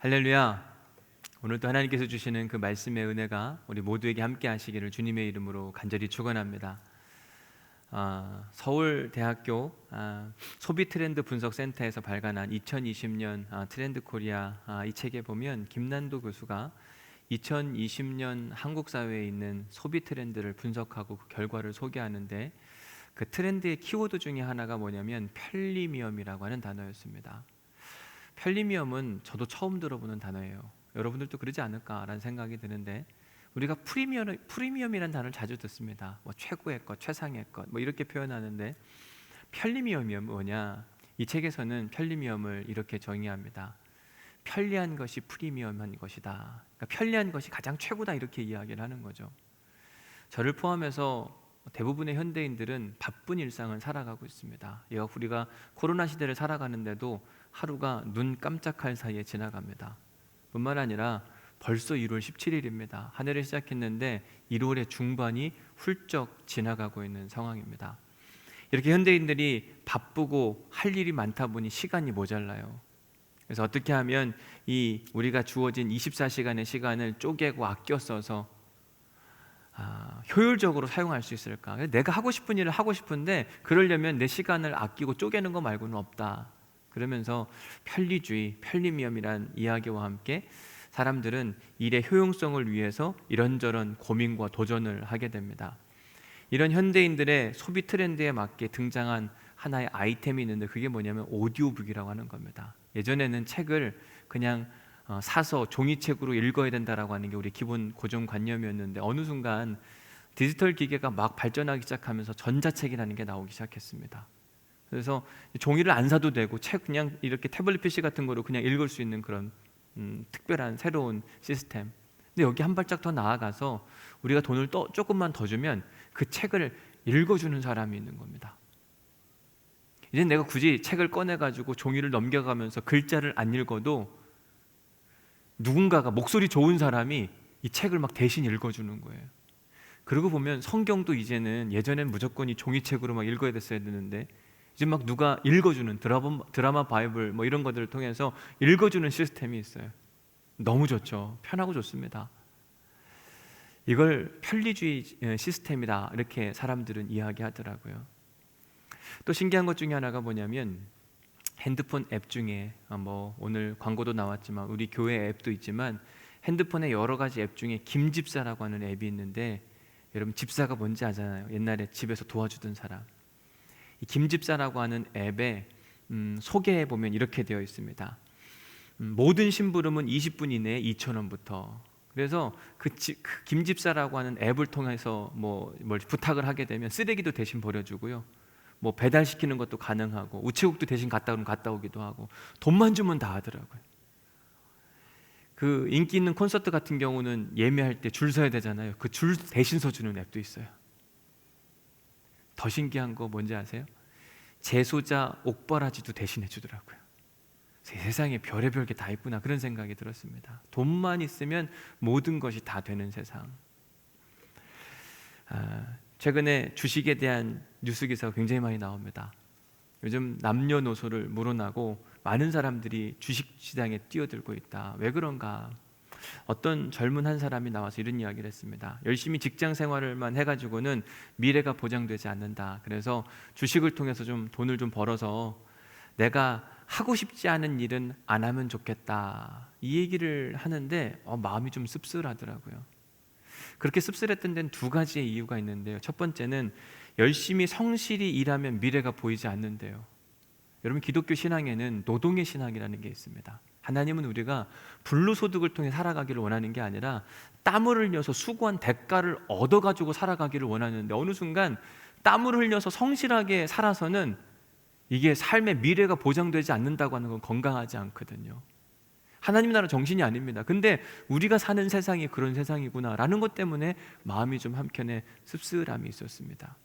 할렐루야. 오늘도 하나님께서 주시는 그 말씀의 은혜가 우리 모두에게 함께 하시기를 주님의 이름으로 간절히 축원합니다. 서울대학교 소비 트렌드 분석 센터에서 발간한 2020년 트렌드 코리아 이 책에 보면 김난도 교수가 2020년 한국 사회에 있는 소비 트렌드를 분석하고 그 결과를 소개하는데, 그 트렌드의 키워드 중에 하나가 뭐냐면 편리미엄이라고 하는 단어였습니다. 편리미엄은 저도 처음 들어보는 단어예요. 여러분들도 그러지 않을까라는 생각이 드는데, 우리가 프리미엄이라는 단어를 자주 듣습니다. 뭐 최고의 것, 최상의 것, 뭐 이렇게 표현하는데, 편리미엄이 뭐냐? 이 책에서는 편리미엄을 이렇게 정의합니다. 편리한 것이 프리미엄한 것이다. 그러니까 편리한 것이 가장 최고다, 이렇게 이야기를 하는 거죠. 저를 포함해서 대부분의 현대인들은 바쁜 일상을 살아가고 있습니다. 우리가 코로나 시대를 살아가는데도 하루가 눈 깜짝할 사이에 지나갑니다. 뿐만 아니라 벌써 1월 17일입니다. 한 해를 시작했는데 1월의 중반이 훌쩍 지나가고 있는 상황입니다. 이렇게 현대인들이 바쁘고 할 일이 많다 보니 시간이 모자라요. 그래서 어떻게 하면 이 우리가 주어진 24시간의 시간을 쪼개고 아껴 써서 효율적으로 사용할 수 있을까? 내가 하고 싶은 일을 하고 싶은데 그러려면 내 시간을 아끼고 쪼개는 거 말고는 없다. 그러면서 편리주의, 편리미엄이란 이야기와 함께 사람들은 일의 효용성을 위해서 이런저런 고민과 도전을 하게 됩니다. 이런 현대인들의 소비 트렌드에 맞게 등장한 하나의 아이템이 있는데, 그게 뭐냐면 오디오북이라고 하는 겁니다. 예전에는 책을 그냥 사서 종이책으로 읽어야 된다라고 하는 게 우리 기본 고정관념이었는데, 어느 순간 디지털 기계가 막 발전하기 시작하면서 전자책이라는 게 나오기 시작했습니다. 그래서 종이를 안 사도 되고 책 그냥 이렇게 태블릿 PC 같은 거로 그냥 읽을 수 있는 그런 특별한 새로운 시스템. 근데 여기 한 발짝 더 나아가서 우리가 돈을 조금만 더 주면 그 책을 읽어주는 사람이 있는 겁니다. 이제 내가 굳이 책을 꺼내가지고 종이를 넘겨가면서 글자를 안 읽어도 누군가가, 목소리 좋은 사람이 이 책을 막 대신 읽어주는 거예요. 그러고 보면 성경도 이제는, 예전엔 무조건 이 종이책으로 막 읽어야 됐어야 되는데 이제 막 누가 읽어주는 드라마 바이블 뭐 이런 것들을 통해서 읽어주는 시스템이 있어요. 너무 좋죠. 편하고 좋습니다. 이걸 편리주의 시스템이다, 이렇게 사람들은 이야기하더라고요. 또 신기한 것 중에 하나가 뭐냐면, 핸드폰 앱 중에 뭐 오늘 광고도 나왔지만 우리 교회 앱도 있지만 핸드폰에 여러 가지 앱 중에 김집사라고 하는 앱이 있는데, 여러분 집사가 뭔지 아잖아요. 옛날에 집에서 도와주던 사람. 이 김집사라고 하는 앱에 소개해 보면 이렇게 되어 있습니다. 모든 심부름은 20분 이내에 2,000원부터. 그래서 그 김집사라고 하는 앱을 통해서 뭘 부탁을 하게 되면 쓰레기도 대신 버려주고요, 뭐 배달시키는 것도 가능하고 우체국도 대신 갔다 오면 갔다 오기도 하고, 돈만 주면 다 하더라고요. 그 인기 있는 콘서트 같은 경우는 예매할 때 줄 서야 되잖아요. 그 줄 대신 서주는 앱도 있어요. 더 신기한 거 뭔지 아세요? 재소자 옥바라지도 대신해 주더라고요. 세상에 별의별 게 다 있구나, 그런 생각이 들었습니다. 돈만 있으면 모든 것이 다 되는 세상. 최근에 주식에 대한 뉴스 기사가 굉장히 많이 나옵니다. 요즘 남녀노소를 물어나고 많은 사람들이 주식시장에 뛰어들고 있다. 왜 그런가? 어떤 젊은 한 사람이 나와서 이런 이야기를 했습니다. 열심히 직장 생활을만 해가지고는 미래가 보장되지 않는다. 그래서 주식을 통해서 좀 돈을 좀 벌어서 내가 하고 싶지 않은 일은 안 하면 좋겠다, 이 얘기를 하는데 마음이 좀 씁쓸하더라고요. 그렇게 씁쓸했던 데는 두 가지의 이유가 있는데요. 첫 번째는 열심히 성실히 일하면 미래가 보이지 않는데요. 여러분, 기독교 신앙에는 노동의 신앙이라는 게 있습니다. 하나님은 우리가 불로소득을 통해 살아가기를 원하는 게 아니라 땀을 흘려서 수고한 대가를 얻어가지고 살아가기를 원하는데, 어느 순간 땀을 흘려서 성실하게 살아서는 이게 삶의 미래가 보장되지 않는다고 하는 건 건강하지 않거든요. 하나님 나라 정신이 아닙니다. 근데 우리가 사는 세상이 그런 세상이구나 라는 것 때문에 마음이 좀 한켠에 씁쓸함이 있었습니다.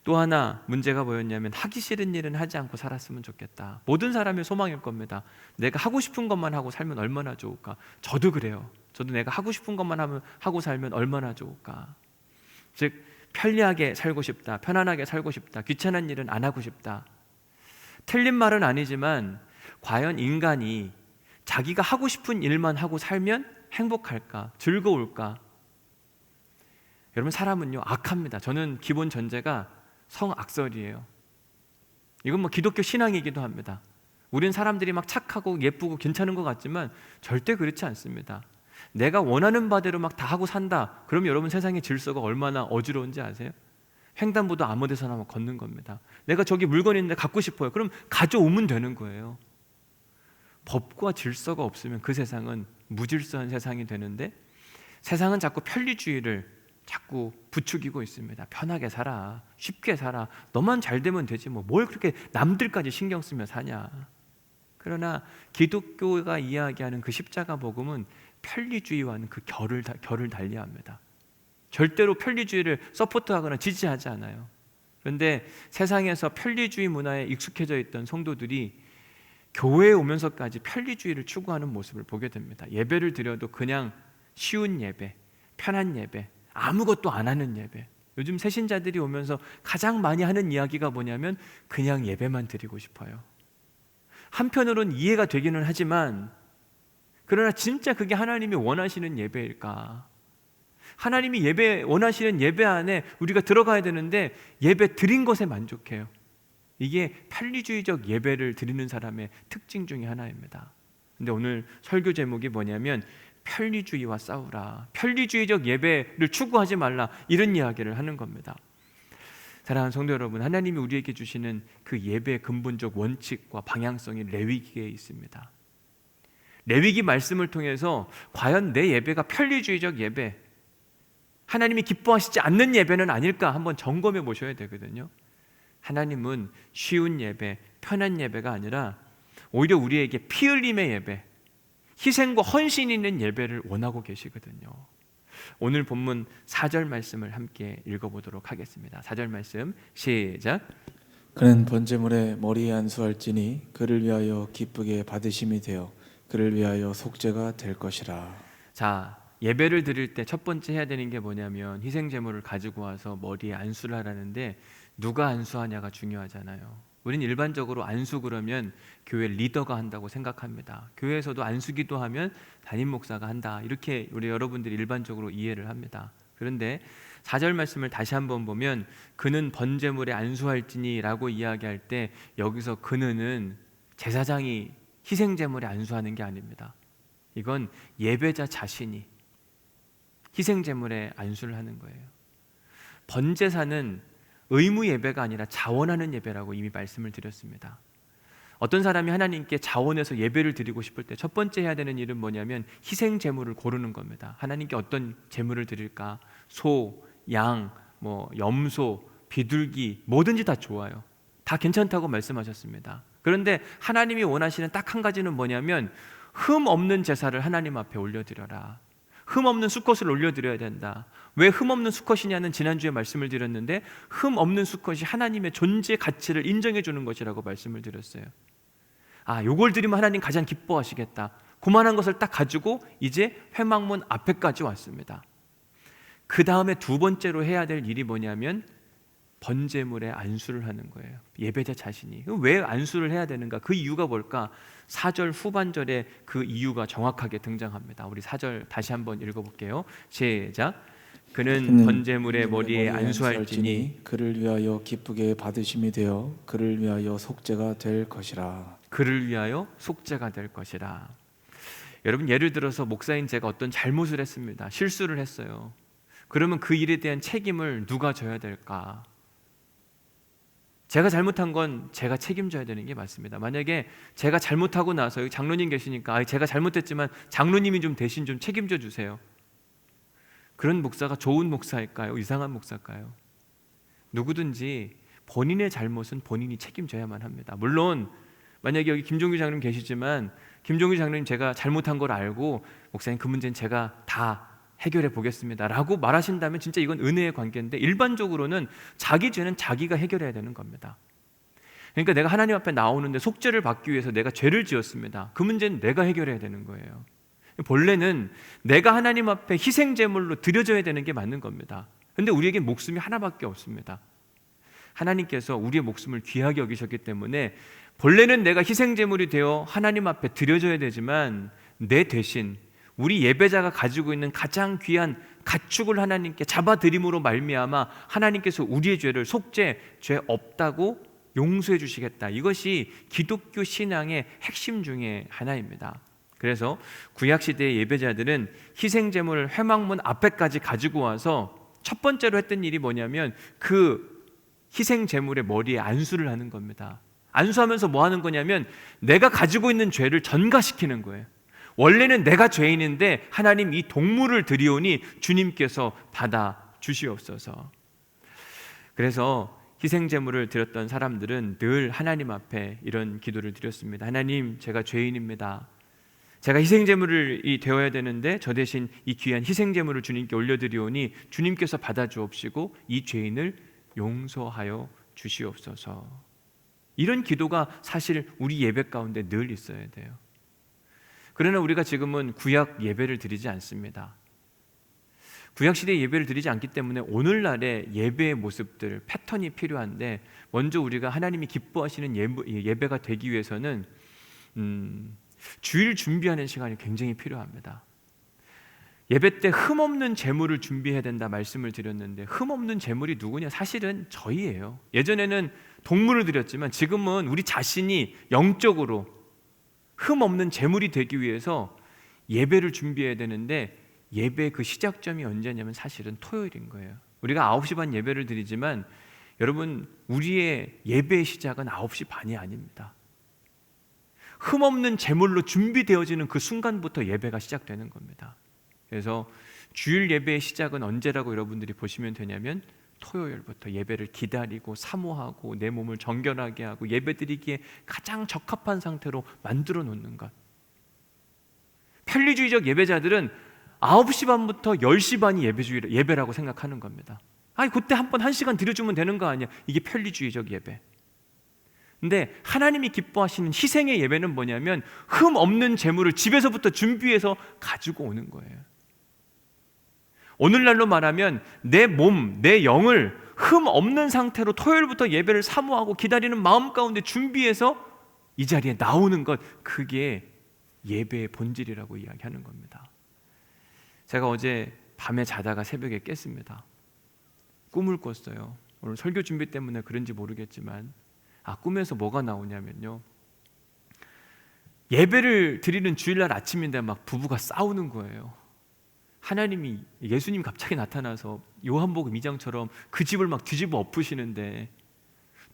또 하나 문제가 뭐였냐면, 하기 싫은 일은 하지 않고 살았으면 좋겠다. 모든 사람의 소망일 겁니다. 내가 하고 싶은 것만 하고 살면 얼마나 좋을까. 저도 그래요. 저도 내가 하고 싶은 것만 하고 살면 얼마나 좋을까. 즉, 편리하게 살고 싶다, 편안하게 살고 싶다, 귀찮은 일은 안 하고 싶다. 틀린 말은 아니지만 과연 인간이 자기가 하고 싶은 일만 하고 살면 행복할까? 즐거울까? 여러분, 사람은요 악합니다. 저는 기본 전제가 성악설이에요. 이건 뭐 기독교 신앙이기도 합니다. 우린 사람들이 막 착하고 예쁘고 괜찮은 것 같지만 절대 그렇지 않습니다. 내가 원하는 바대로 막 다 하고 산다. 그럼 여러분, 세상의 질서가 얼마나 어지러운지 아세요? 횡단보도 아무 데서나 막 걷는 겁니다. 내가 저기 물건 있는데 갖고 싶어요. 그럼 가져오면 되는 거예요. 법과 질서가 없으면 그 세상은 무질서한 세상이 되는데, 세상은 자꾸 편리주의를 자꾸 부추기고 있습니다. 편하게 살아, 쉽게 살아, 너만 잘 되면 되지 뭐 뭘 그렇게 남들까지 신경 쓰며 사냐. 그러나 기독교가 이야기하는 그 십자가 복음은 편리주의와는 그 결을 달리합니다. 절대로 편리주의를 서포트하거나 지지하지 않아요. 그런데 세상에서 편리주의 문화에 익숙해져 있던 성도들이 교회에 오면서까지 편리주의를 추구하는 모습을 보게 됩니다. 예배를 드려도 그냥 쉬운 예배, 편한 예배, 아무것도 안 하는 예배. 요즘 새신자들이 오면서 가장 많이 하는 이야기가 뭐냐면 그냥 예배만 드리고 싶어요. 한편으로는 이해가 되기는 하지만, 그러나 진짜 그게 하나님이 원하시는 예배일까? 하나님이 원하시는 예배 안에 우리가 들어가야 되는데 예배 드린 것에 만족해요. 이게 편리주의적 예배를 드리는 사람의 특징 중에 하나입니다. 근데 오늘 설교 제목이 뭐냐면 편리주의와 싸우라, 편리주의적 예배를 추구하지 말라, 이런 이야기를 하는 겁니다. 사랑하는 성도 여러분, 하나님이 우리에게 주시는 그 예배의 근본적 원칙과 방향성이 레위기에 있습니다. 레위기 말씀을 통해서 과연 내 예배가 편리주의적 예배, 하나님이 기뻐하시지 않는 예배는 아닐까 한번 점검해 보셔야 되거든요. 하나님은 쉬운 예배, 편한 예배가 아니라 오히려 우리에게 피 흘림의 예배, 희생과 헌신이 있는 예배를 원하고 계시거든요. 오늘 본문 4절 말씀을 함께 읽어보도록 하겠습니다. 4절 말씀 시작. 그는 번제물에 머리에 안수할지니 그를 위하여 기쁘게 받으심이 되어 그를 위하여 속죄가 될 것이라. 자, 예배를 드릴 때 첫 번째 해야 되는 게 뭐냐면 희생 제물을 가지고 와서 머리에 안수를 하라는데, 누가 안수하냐가 중요하잖아요. 우린 일반적으로 안수 그러면 교회 리더가 한다고 생각합니다. 교회에서도 안수기도 하면 담임 목사가 한다, 이렇게 우리 여러분들이 일반적으로 이해를 합니다. 그런데 4절 말씀을 다시 한번 보면 그는 번제물에 안수할지니 라고 이야기할 때 여기서 그는 제사장이 희생 제물에 안수하는 게 아닙니다. 이건 예배자 자신이 희생 제물에 안수를 하는 거예요. 번제사는 의무 예배가 아니라 자원하는 예배라고 이미 말씀을 드렸습니다. 어떤 사람이 하나님께 자원해서 예배를 드리고 싶을 때 첫 번째 해야 되는 일은 뭐냐면 희생 제물을 고르는 겁니다. 하나님께 어떤 제물을 드릴까? 소, 양, 염소, 비둘기, 뭐든지 다 좋아요. 다 괜찮다고 말씀하셨습니다. 그런데 하나님이 원하시는 딱 한 가지는 뭐냐면 흠 없는 제사를 하나님 앞에 올려드려라. 흠 없는 수컷을 올려드려야 된다. 왜 흠 없는 수컷이냐는 지난주에 말씀을 드렸는데, 흠 없는 수컷이 하나님의 존재 가치를 인정해 주는 것이라고 말씀을 드렸어요. 요걸 드리면 하나님 가장 기뻐하시겠다. 그만한 것을 딱 가지고 이제 회막문 앞에까지 왔습니다. 그 다음에 두 번째로 해야 될 일이 뭐냐면 번제물에 안수를 하는 거예요. 예배자 자신이. 왜 안수를 해야 되는가? 그 이유가 뭘까? 4절 후반절에 그 이유가 정확하게 등장합니다. 우리 4절 다시 한번 읽어볼게요. 시작. 그는 번제물의 머리에 안수할지니 그를 위하여 기쁘게 받으심이 되어 그를 위하여 속죄가 될 것이라. 그를 위하여 속죄가 될 것이라. 여러분, 예를 들어서 목사인 제가 어떤 잘못을 했습니다. 실수를 했어요. 그러면 그 일에 대한 책임을 누가 져야 될까? 제가 잘못한 건 제가 책임져야 되는 게 맞습니다. 만약에 제가 잘못하고 나서 여기 장로님 계시니까 제가 잘못했지만 장로님이 좀 대신 좀 책임져 주세요. 그런 목사가 좋은 목사일까요? 이상한 목사일까요? 누구든지 본인의 잘못은 본인이 책임져야만 합니다. 물론 만약에 여기 김종규 장로님 계시지만 김종규 장로님 제가 잘못한 걸 알고 목사님 그 문제는 제가 다 해결해 보겠습니다 라고 말하신다면 진짜 이건 은혜의 관계인데, 일반적으로는 자기 죄는 자기가 해결해야 되는 겁니다. 그러니까 내가 하나님 앞에 나오는데 속죄를 받기 위해서 내가 죄를 지었습니다. 그 문제는 내가 해결해야 되는 거예요. 본래는 내가 하나님 앞에 희생 제물로 드려져야 되는 게 맞는 겁니다. 근데 우리에게 목숨이 하나밖에 없습니다. 하나님께서 우리의 목숨을 귀하게 여기셨기 때문에 본래는 내가 희생제물이 되어 하나님 앞에 드려져야 되지만 내 대신 우리 예배자가 가지고 있는 가장 귀한 가축을 하나님께 잡아드림으로 말미암아 하나님께서 우리의 죄를 속죄, 죄 없다고 용서해 주시겠다. 이것이 기독교 신앙의 핵심 중에 하나입니다. 그래서 구약시대의 예배자들은 희생제물을 회막문 앞에까지 가지고 와서 첫 번째로 했던 일이 뭐냐면 그 희생제물의 머리에 안수를 하는 겁니다. 안수하면서 뭐 하는 거냐면 내가 가지고 있는 죄를 전가시키는 거예요. 원래는 내가 죄인인데 하나님 이 동물을 드리오니 주님께서 받아 주시옵소서. 그래서 희생제물을 드렸던 사람들은 늘 하나님 앞에 이런 기도를 드렸습니다. 하나님, 제가 죄인입니다. 제가 희생제물이 되어야 되는데 저 대신 이 귀한 희생제물을 주님께 올려드리오니 주님께서 받아주옵시고 이 죄인을 용서하여 주시옵소서. 이런 기도가 사실 우리 예배 가운데 늘 있어야 돼요. 그러나 우리가 지금은 구약 예배를 드리지 않습니다. 구약시대의 예배를 드리지 않기 때문에 오늘날의 예배의 모습들, 패턴이 필요한데 먼저 우리가 하나님이 기뻐하시는 예배가 되기 위해서는 주일 준비하는 시간이 굉장히 필요합니다. 예배 때 흠없는 제물을 준비해야 된다 말씀을 드렸는데 흠없는 제물이 누구냐? 사실은 저희예요. 예전에는 동물을 드렸지만 지금은 우리 자신이 영적으로 흠없는 제물이 되기 위해서 예배를 준비해야 되는데 예배의 그 시작점이 언제냐면 사실은 토요일인 거예요. 우리가 9시 반 예배를 드리지만 여러분, 우리의 예배의 시작은 9시 반이 아닙니다. 흠없는 제물로 준비되어지는 그 순간부터 예배가 시작되는 겁니다. 그래서 주일 예배의 시작은 언제라고 여러분들이 보시면 되냐면 토요일부터 예배를 기다리고 사모하고 내 몸을 정결하게 하고 예배드리기에 가장 적합한 상태로 만들어 놓는 것. 편리주의적 예배자들은 9시 반부터 10시 반이 예배라고 생각하는 겁니다. 아니 그때 한 번 1시간 드려주면 되는 거 아니야. 이게 편리주의적 예배. 근데 하나님이 기뻐하시는 희생의 예배는 뭐냐면 흠 없는 제물을 집에서부터 준비해서 가지고 오는 거예요. 오늘날로 말하면 내 몸, 내 영을 흠 없는 상태로 토요일부터 예배를 사모하고 기다리는 마음 가운데 준비해서 이 자리에 나오는 것, 그게 예배의 본질이라고 이야기하는 겁니다. 제가 어제 밤에 자다가 새벽에 깼습니다. 꿈을 꿨어요. 오늘 설교 준비 때문에 그런지 모르겠지만 꿈에서 뭐가 나오냐면요, 예배를 드리는 주일날 아침인데 막 부부가 싸우는 거예요. 하나님이, 예수님 갑자기 나타나서 요한복음 2장처럼 그 집을 막 뒤집어 엎으시는데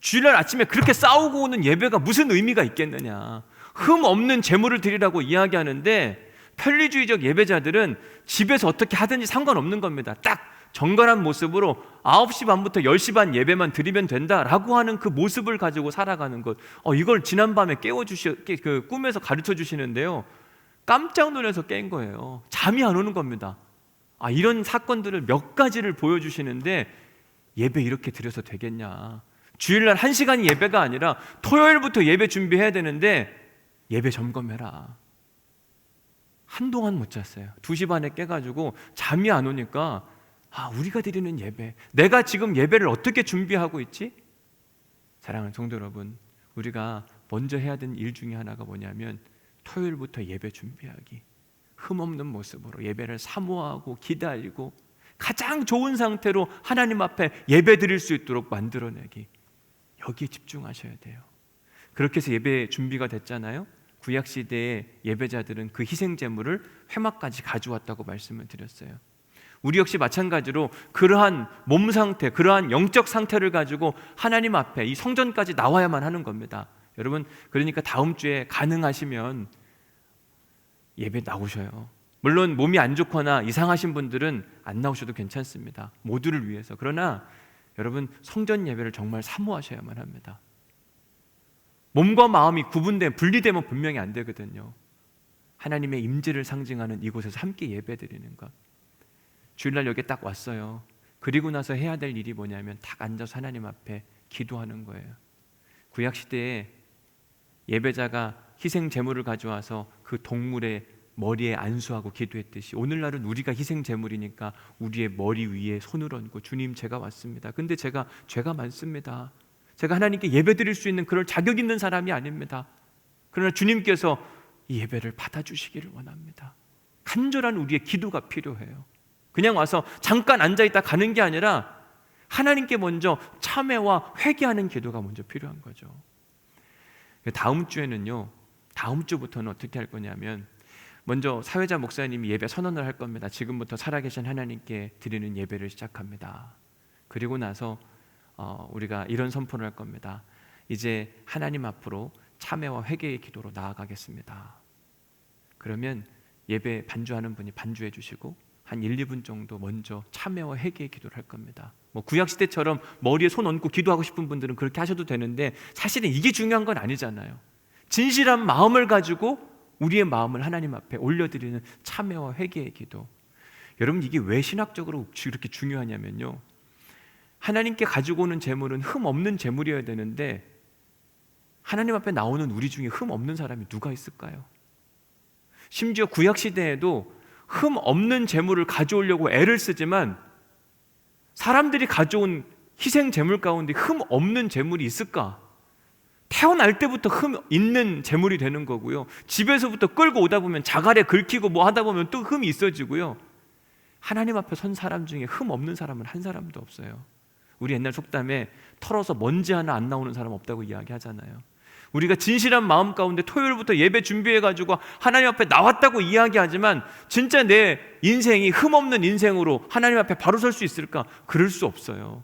주일날 아침에 그렇게 싸우고 오는 예배가 무슨 의미가 있겠느냐. 흠 없는 제물을 드리라고 이야기하는데 편리주의적 예배자들은 집에서 어떻게 하든지 상관없는 겁니다. 딱 정갈한 모습으로 9시 반부터 10시 반 예배만 드리면 된다라고 하는 그 모습을 가지고 살아가는 것. 이걸 지난밤에 꿈에서 가르쳐 주시는데요, 깜짝 놀라서 깬 거예요. 잠이 안 오는 겁니다. 이런 사건들을 몇 가지를 보여주시는데 예배 이렇게 드려서 되겠냐. 주일날 1시간이 예배가 아니라 토요일부터 예배 준비해야 되는데 예배 점검해라. 한동안 못 잤어요. 2시 반에 깨가지고 잠이 안 오니까 우리가 드리는 예배, 내가 지금 예배를 어떻게 준비하고 있지? 사랑하는 성도 여러분, 우리가 먼저 해야 되는 일 중에 하나가 뭐냐면 토요일부터 예배 준비하기, 흠없는 모습으로 예배를 사모하고 기다리고 가장 좋은 상태로 하나님 앞에 예배 드릴 수 있도록 만들어내기, 여기에 집중하셔야 돼요. 그렇게 해서 예배 준비가 됐잖아요. 구약시대의 예배자들은 그 희생제물을 회막까지 가져왔다고 말씀을 드렸어요. 우리 역시 마찬가지로 그러한 몸 상태, 그러한 영적 상태를 가지고 하나님 앞에 이 성전까지 나와야만 하는 겁니다. 여러분, 그러니까 다음 주에 가능하시면 예배 나오셔요. 물론 몸이 안 좋거나 이상하신 분들은 안 나오셔도 괜찮습니다. 모두를 위해서. 그러나 여러분, 성전 예배를 정말 사모하셔야만 합니다. 몸과 마음이 분리되면 분명히 안 되거든요. 하나님의 임재를 상징하는 이곳에서 함께 예배드리는 것. 주일날 여기에 딱 왔어요. 그리고 나서 해야 될 일이 뭐냐면 딱 앉아서 하나님 앞에 기도하는 거예요. 구약시대에 예배자가 희생 제물을 가져와서 그 동물의 머리에 안수하고 기도했듯이 오늘날은 우리가 희생 제물이니까 우리의 머리 위에 손을 얹고 주님 제가 왔습니다. 근데 제가 죄가 많습니다. 제가 하나님께 예배드릴 수 있는 그럴 자격 있는 사람이 아닙니다. 그러나 주님께서 이 예배를 받아주시기를 원합니다. 간절한 우리의 기도가 필요해요. 그냥 와서 잠깐 앉아있다 가는 게 아니라 하나님께 먼저 참회와 회개하는 기도가 먼저 필요한 거죠. 다음 주에는요, 다음 주부터는 어떻게 할 거냐면 먼저 사회자 목사님이 예배 선언을 할 겁니다. 지금부터 살아계신 하나님께 드리는 예배를 시작합니다. 그리고 나서 우리가 이런 선포를 할 겁니다. 이제 하나님 앞으로 참회와 회개의 기도로 나아가겠습니다. 그러면 예배 반주하는 분이 반주해 주시고 한 1, 2분 정도 먼저 참회와 회개의 기도를 할 겁니다. 뭐 구약 시대처럼 머리에 손 얹고 기도하고 싶은 분들은 그렇게 하셔도 되는데 사실은 이게 중요한 건 아니잖아요. 진실한 마음을 가지고 우리의 마음을 하나님 앞에 올려드리는 참회와 회개의 기도. 여러분 이게 왜 신학적으로 이렇게 중요하냐면요, 하나님께 가지고 오는 재물은 흠 없는 재물이어야 되는데 하나님 앞에 나오는 우리 중에 흠 없는 사람이 누가 있을까요? 심지어 구약 시대에도 흠 없는 재물을 가져오려고 애를 쓰지만 사람들이 가져온 희생 재물 가운데 흠 없는 재물이 있을까? 태어날 때부터 흠 있는 재물이 되는 거고요. 집에서부터 끌고 오다 보면 자갈에 긁히고 뭐 하다 보면 또 흠이 있어지고요. 하나님 앞에 선 사람 중에 흠 없는 사람은 한 사람도 없어요. 우리 옛날 속담에 털어서 먼지 하나 안 나오는 사람 없다고 이야기하잖아요. 우리가 진실한 마음 가운데 토요일부터 예배 준비해가지고 하나님 앞에 나왔다고 이야기하지만 진짜 내 인생이 흠없는 인생으로 하나님 앞에 바로 설 수 있을까? 그럴 수 없어요.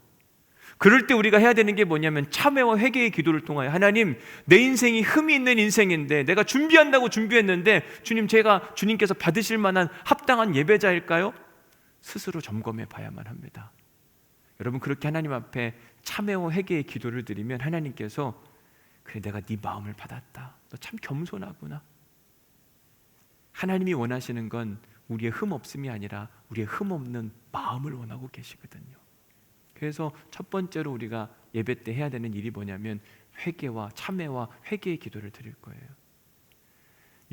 그럴 때 우리가 해야 되는 게 뭐냐면 참회와 회개의 기도를 통하여 하나님, 내 인생이 흠이 있는 인생인데 내가 준비한다고 준비했는데 주님, 제가 주님께서 받으실 만한 합당한 예배자일까요? 스스로 점검해 봐야만 합니다. 여러분 그렇게 하나님 앞에 참회와 회개의 기도를 드리면 하나님께서 그래 내가 네 마음을 받았다, 너 참 겸손하구나. 하나님이 원하시는 건 우리의 흠 없음이 아니라 우리의 흠 없는 마음을 원하고 계시거든요. 그래서 첫 번째로 우리가 예배 때 해야 되는 일이 뭐냐면 회개와 참회와 회개의 기도를 드릴 거예요.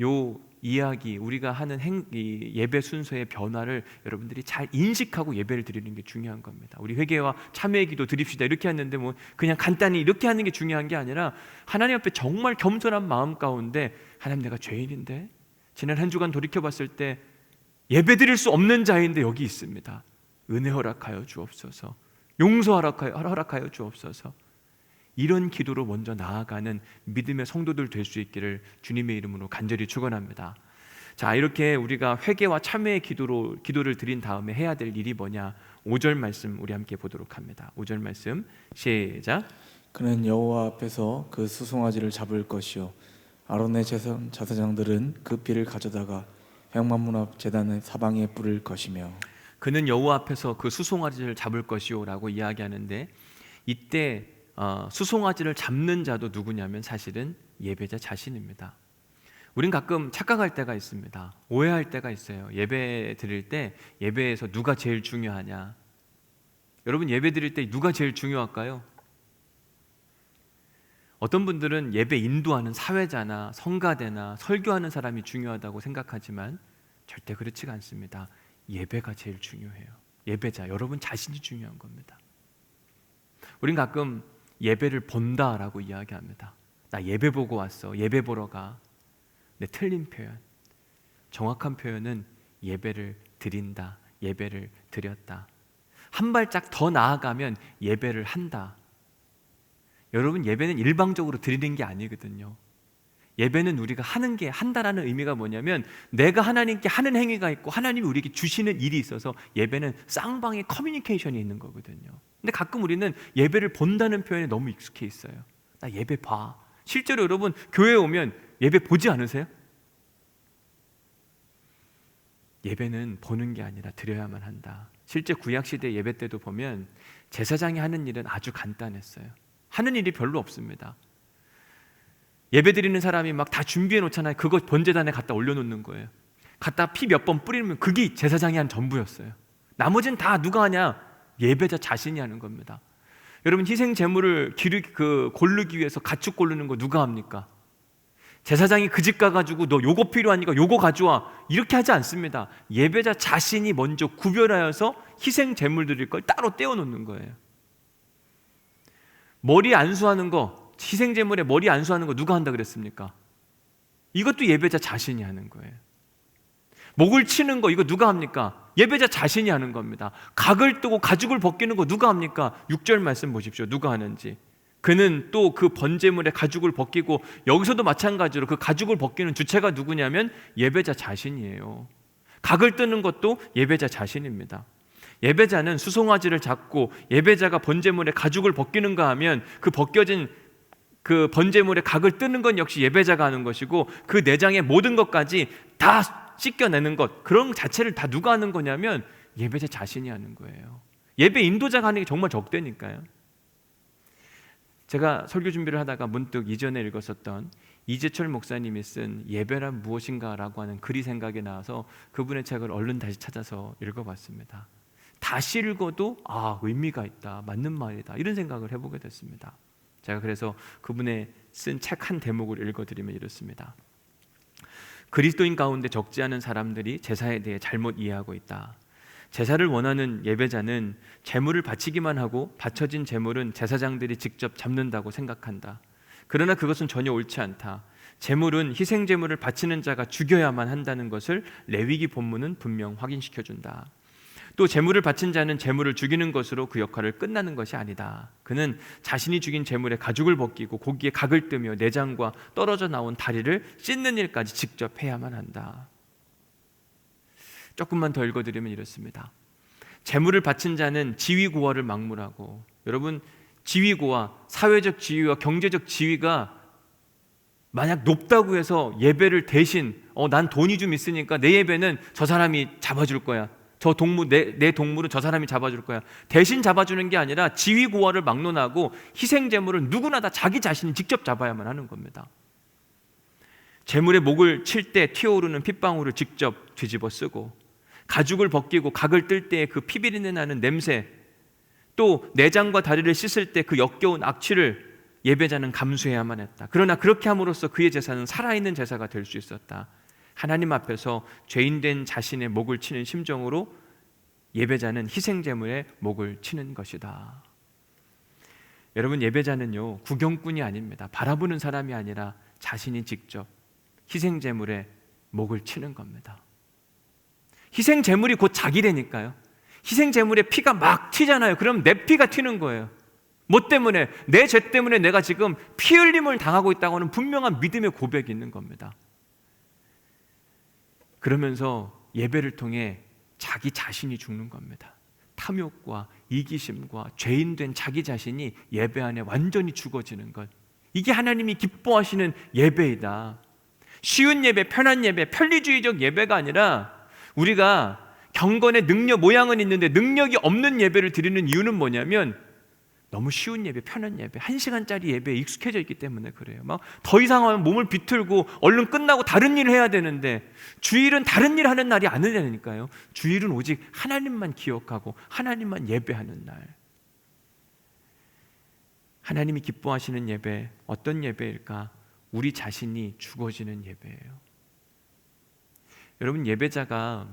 요 이야기, 우리가 하는 이 예배 순서의 변화를 여러분들이 잘 인식하고 예배를 드리는 게 중요한 겁니다. 우리 회개와 참회의 기도 드립시다 이렇게 했는데 뭐 그냥 간단히 이렇게 하는 게 중요한 게 아니라 하나님 앞에 정말 겸손한 마음 가운데 하나님, 내가 죄인인데 지난 한 주간 돌이켜봤을 때 예배 드릴 수 없는 자인데 여기 있습니다. 은혜 허락하여 주옵소서, 용서 허락하여 주옵소서. 이런 기도로 먼저 나아가는 믿음의 성도들 될 수 있기를 주님의 이름으로 간절히 축원합니다. 자, 이렇게 우리가 회개와 참회의 기도를 드린 다음에 해야 될 일이 뭐냐? 5절 말씀 우리 함께 보도록 합니다. 5절 말씀 시작. 그는 여호와 앞에서 그 수송아지를 잡을 것이요 아론의 제사장들은 그 피를 가져다가 행만문 앞 제단의 사방에 뿌릴 것이며. 그는 여호와 앞에서 그 수송아지를 잡을 것이요라고 이야기하는데 이때 수송아지를 잡는 자도 누구냐면 사실은 예배자 자신입니다. 우린 가끔 착각할 때가 있습니다. 오해할 때가 있어요. 예배 드릴 때 예배에서 누가 제일 중요하냐? 여러분 예배 드릴 때 누가 제일 중요할까요? 어떤 분들은 예배 인도하는 사회자나 성가대나 설교하는 사람이 중요하다고 생각하지만 절대 그렇지가 않습니다. 예배가 제일 중요해요. 예배자, 여러분 자신이 중요한 겁니다. 우린 가끔 예배를 본다라고 이야기합니다. 나 예배 보고 왔어, 예배 보러 가. 네, 틀린 표현. 정확한 표현은 예배를 드린다, 예배를 드렸다. 한 발짝 더 나아가면 예배를 한다. 여러분 예배는 일방적으로 드리는 게 아니거든요. 예배는 우리가 하는 게, 한다라는 의미가 뭐냐면 내가 하나님께 하는 행위가 있고 하나님이 우리에게 주시는 일이 있어서 예배는 쌍방의 커뮤니케이션이 있는 거거든요. 근데 가끔 우리는 예배를 본다는 표현에 너무 익숙해 있어요. 나 예배 봐. 실제로 여러분 교회에 오면 예배 보지 않으세요? 예배는 보는 게 아니라 드려야만 한다. 실제 구약시대 예배 때도 보면 제사장이 하는 일은 아주 간단했어요. 하는 일이 별로 없습니다. 예배 드리는 사람이 막 다 준비해 놓잖아요. 그거 번제단에 갖다 올려놓는 거예요. 갖다 피 몇 번 뿌리면 그게 제사장이 한 전부였어요. 나머지는 다 누가 하냐? 예배자 자신이 하는 겁니다. 여러분 희생 제물을 고르기 위해서 가축 고르는 거 누가 합니까? 제사장이 그 집 가가지고 너 요거 필요하니까 요거 가져와, 이렇게 하지 않습니다. 예배자 자신이 먼저 구별하여서 희생 제물 드릴 걸 따로 떼어놓는 거예요. 머리 안수하는 거, 희생 제물에 머리 안수하는 거 누가 한다 그랬습니까? 이것도 예배자 자신이 하는 거예요. 목을 치는 거 이거 누가 합니까? 예배자 자신이 하는 겁니다. 각을 뜨고 가죽을 벗기는 거 누가 합니까? 6절 말씀 보십시오. 누가 하는지. 그는 또 그 번제물에 가죽을 벗기고, 여기서도 마찬가지로 그 가죽을 벗기는 주체가 누구냐면 예배자 자신이에요. 각을 뜨는 것도 예배자 자신입니다. 예배자는 수송아지를 잡고 예배자가 번제물에 가죽을 벗기는가 하면 그 벗겨진 그 번제물에 각을 뜨는 건 역시 예배자가 하는 것이고, 그 내장의 모든 것까지 다 씻겨내는 것, 그런 자체를 다 누가 하는 거냐면 예배자 자신이 하는 거예요. 예배 인도자가 하는 게 정말 적대니까요. 제가 설교 준비를 하다가 문득 이전에 읽었었던 이재철 목사님이 쓴 예배란 무엇인가라고 하는 글이 생각이 나서 그분의 책을 얼른 다시 찾아서 읽어봤습니다. 다시 읽어도 의미가 있다, 맞는 말이다, 이런 생각을 해보게 됐습니다. 제가 그래서 그분의 쓴 책 한 대목을 읽어드리면 이렇습니다. 그리스도인 가운데 적지 않은 사람들이 제사에 대해 잘못 이해하고 있다. 제사를 원하는 예배자는 제물을 바치기만 하고 바쳐진 제물은 제사장들이 직접 잡는다고 생각한다. 그러나 그것은 전혀 옳지 않다. 제물은 희생 제물을 바치는 자가 죽여야만 한다는 것을 레위기 본문은 분명 확인시켜준다. 또 제물을 바친 자는 제물을 죽이는 것으로 그 역할을 끝나는 것이 아니다. 그는 자신이 죽인 제물에 가죽을 벗기고 고기에 각을 뜨며 내장과 떨어져 나온 다리를 찢는 일까지 직접 해야만 한다. 조금만 더 읽어드리면 이렇습니다. 제물을 바친 자는 지위고하를 막물하고, 여러분, 지위고하, 사회적 지위와 경제적 지위가 만약 높다고 해서 예배를 대신 난 돈이 좀 있으니까 내 예배는 저 사람이 잡아줄 거야, 저 동물, 내 동물은 저 사람이 잡아줄 거야, 대신 잡아주는 게 아니라 지위고하를 막론하고 희생 제물을 누구나 다 자기 자신이 직접 잡아야만 하는 겁니다. 제물의 목을 칠 때 튀어오르는 핏방울을 직접 뒤집어 쓰고, 가죽을 벗기고 각을 뜰 때 그 피비린내 나는 냄새, 또 내장과 다리를 씻을 때 그 역겨운 악취를 예배자는 감수해야만 했다. 그러나 그렇게 함으로써 그의 제사는 살아있는 제사가 될 수 있었다. 하나님 앞에서 죄인된 자신의 목을 치는 심정으로 예배자는 희생제물의 목을 치는 것이다. 여러분, 예배자는요, 구경꾼이 아닙니다. 바라보는 사람이 아니라 자신이 직접 희생제물의 목을 치는 겁니다. 희생제물이 곧 자기래니까요. 희생제물의 피가 막 튀잖아요. 그럼 내 피가 튀는 거예요. 뭐 때문에? 내 죄 때문에 내가 지금 피 흘림을 당하고 있다고 하는 분명한 믿음의 고백이 있는 겁니다. 그러면서 예배를 통해 자기 자신이 죽는 겁니다. 탐욕과 이기심과 죄인된 자기 자신이 예배 안에 완전히 죽어지는 것, 이게 하나님이 기뻐하시는 예배이다. 쉬운 예배, 편한 예배, 편리주의적 예배가 아니라, 우리가 경건의 능력 모양은 있는데 능력이 없는 예배를 드리는 이유는 뭐냐면 너무 쉬운 예배, 편한 예배, 1시간짜리 예배에 익숙해져 있기 때문에 그래요. 막 더 이상 하면 몸을 비틀고 얼른 끝나고 다른 일을 해야 되는데, 주일은 다른 일 하는 날이 아니라니까요. 주일은 오직 하나님만 기억하고 하나님만 예배하는 날. 하나님이 기뻐하시는 예배, 어떤 예배일까? 우리 자신이 죽어지는 예배예요. 여러분, 예배자가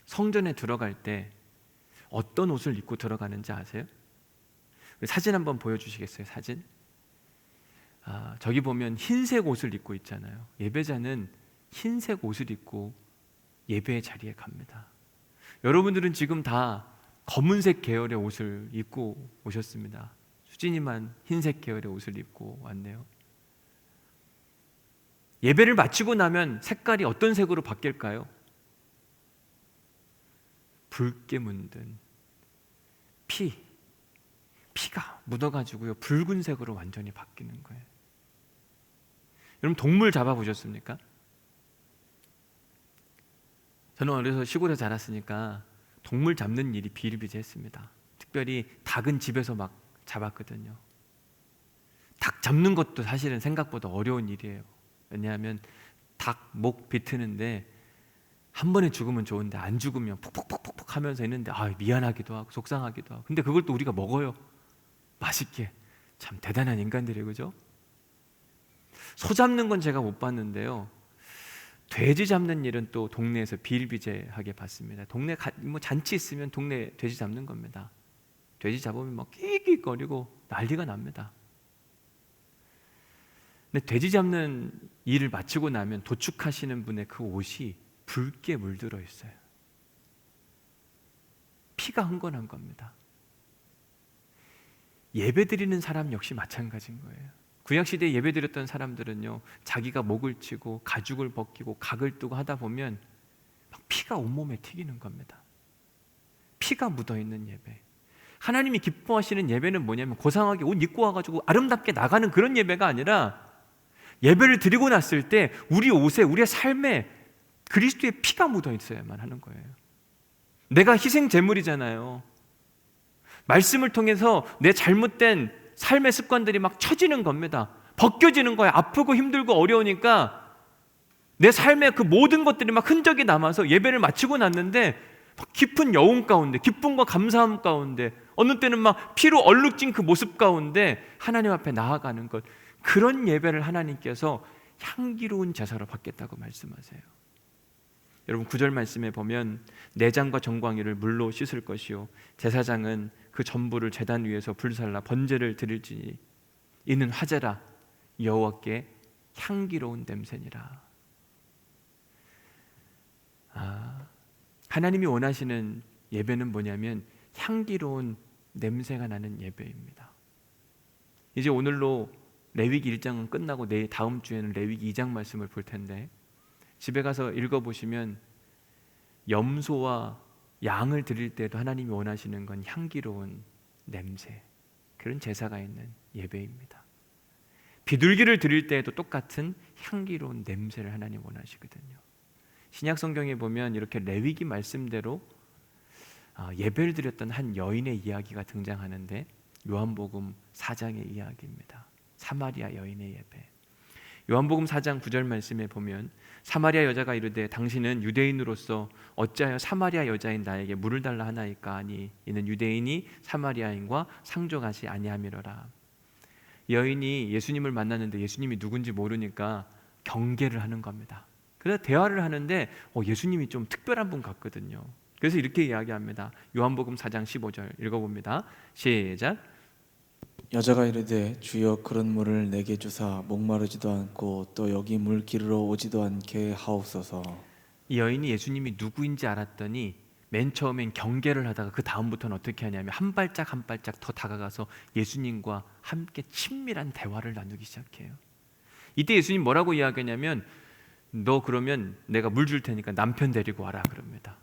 성전에 들어갈 때 어떤 옷을 입고 들어가는지 아세요? 사진 한번 보여주시겠어요? 사진. 저기 보면 흰색 옷을 입고 있잖아요. 예배자는 흰색 옷을 입고 예배의 자리에 갑니다. 여러분들은 지금 다 검은색 계열의 옷을 입고 오셨습니다. 수진이만 흰색 계열의 옷을 입고 왔네요. 예배를 마치고 나면 색깔이 어떤 색으로 바뀔까요? 붉게 문든 피가 묻어가지고요, 붉은색으로 완전히 바뀌는 거예요. 여러분, 동물 잡아보셨습니까? 저는 어려서 시골에 자랐으니까 동물 잡는 일이 비일비재했습니다. 특별히 닭은 집에서 막 잡았거든요. 닭 잡는 것도 사실은 생각보다 어려운 일이에요. 왜냐하면 닭 목 비트는데 한 번에 죽으면 좋은데 안 죽으면 푹푹푹푹 하면서 있는데 미안하기도 하고 속상하기도 하고, 근데 그걸 또 우리가 먹어요. 맛있게. 참 대단한 인간들이에요, 그죠? 소 잡는 건 제가 못 봤는데요. 돼지 잡는 일은 또 동네에서 비일비재하게 봤습니다. 동네 뭐 잔치 있으면 동네 돼지 잡는 겁니다. 돼지 잡으면 막 끽끽거리고 난리가 납니다. 근데 돼지 잡는 일을 마치고 나면 도축하시는 분의 그 옷이 붉게 물들어 있어요. 피가 흥건한 겁니다. 예배드리는 사람 역시 마찬가지인 거예요. 구약시대에 예배드렸던 사람들은요, 자기가 목을 치고 가죽을 벗기고 각을 뜨고 하다 보면 막 피가 온몸에 튀기는 겁니다. 피가 묻어있는 예배. 하나님이 기뻐하시는 예배는 뭐냐면 고상하게 옷 입고 와가지고 아름답게 나가는 그런 예배가 아니라, 예배를 드리고 났을 때 우리 옷에, 우리의 삶에 그리스도의 피가 묻어 있어야만 하는 거예요. 내가 희생 제물이잖아요. 말씀을 통해서 내 잘못된 삶의 습관들이 막 쳐지는 겁니다. 벗겨지는 거예요. 아프고 힘들고 어려우니까 내 삶의 그 모든 것들이 막 흔적이 남아서 예배를 마치고 났는데 막 깊은 여운 가운데, 기쁨과 감사함 가운데, 어느 때는 막 피로 얼룩진 그 모습 가운데 하나님 앞에 나아가는 것, 그런 예배를 하나님께서 향기로운 제사로 받겠다고 말씀하세요. 여러분 9절 말씀에 보면 내장과 정광이를 물로 씻을 것이요 제사장은 그 전부를 제단 위에서 불살라 번제를 드릴지니 이는 화제라 여호와께 향기로운 냄새니라. 하나님이 원하시는 예배는 뭐냐면 향기로운 냄새가 나는 예배입니다. 이제 오늘로 레위기 1장은 끝나고 내일 다음 주에는 레위기 2장 말씀을 볼 텐데, 집에 가서 읽어보시면 염소와 양을 드릴 때도 하나님이 원하시는 건 향기로운 냄새, 그런 제사가 있는 예배입니다. 비둘기를 드릴 때에도 똑같은 향기로운 냄새를 하나님 원하시거든요. 신약 성경에 보면 이렇게 레위기 말씀대로 예배를 드렸던 한 여인의 이야기가 등장하는데, 요한복음 4장의 이야기입니다. 사마리아 여인의 예배. 요한복음 4장 9절 말씀에 보면 사마리아 여자가 이르되 당신은 유대인으로서 어찌하여 사마리아 여자인 나에게 물을 달라 하나이까 하니 이는 유대인이 사마리아인과 상종하지 아니함이로라. 여인이 예수님을 만났는데 예수님이 누군지 모르니까 경계를 하는 겁니다. 그래서 대화를 하는데 예수님이 좀 특별한 분 같거든요. 그래서 이렇게 이야기합니다. 요한복음 4장 15절 읽어봅니다. 시작. 여자가 이르되 주여 그런 물을 내게 주사 목마르지도 않고 또 여기 물 기르러 오지도 않게 하옵소서. 이 여인이 예수님이 누구인지 알았더니 맨 처음엔 경계를 하다가 그 다음부터는 어떻게 하냐면 한 발짝 한 발짝 더 다가가서 예수님과 함께 친밀한 대화를 나누기 시작해요. 이때 예수님 뭐라고 이야기하냐면 너 그러면 내가 물 줄 테니까 남편 데리고 와라 그럽니다.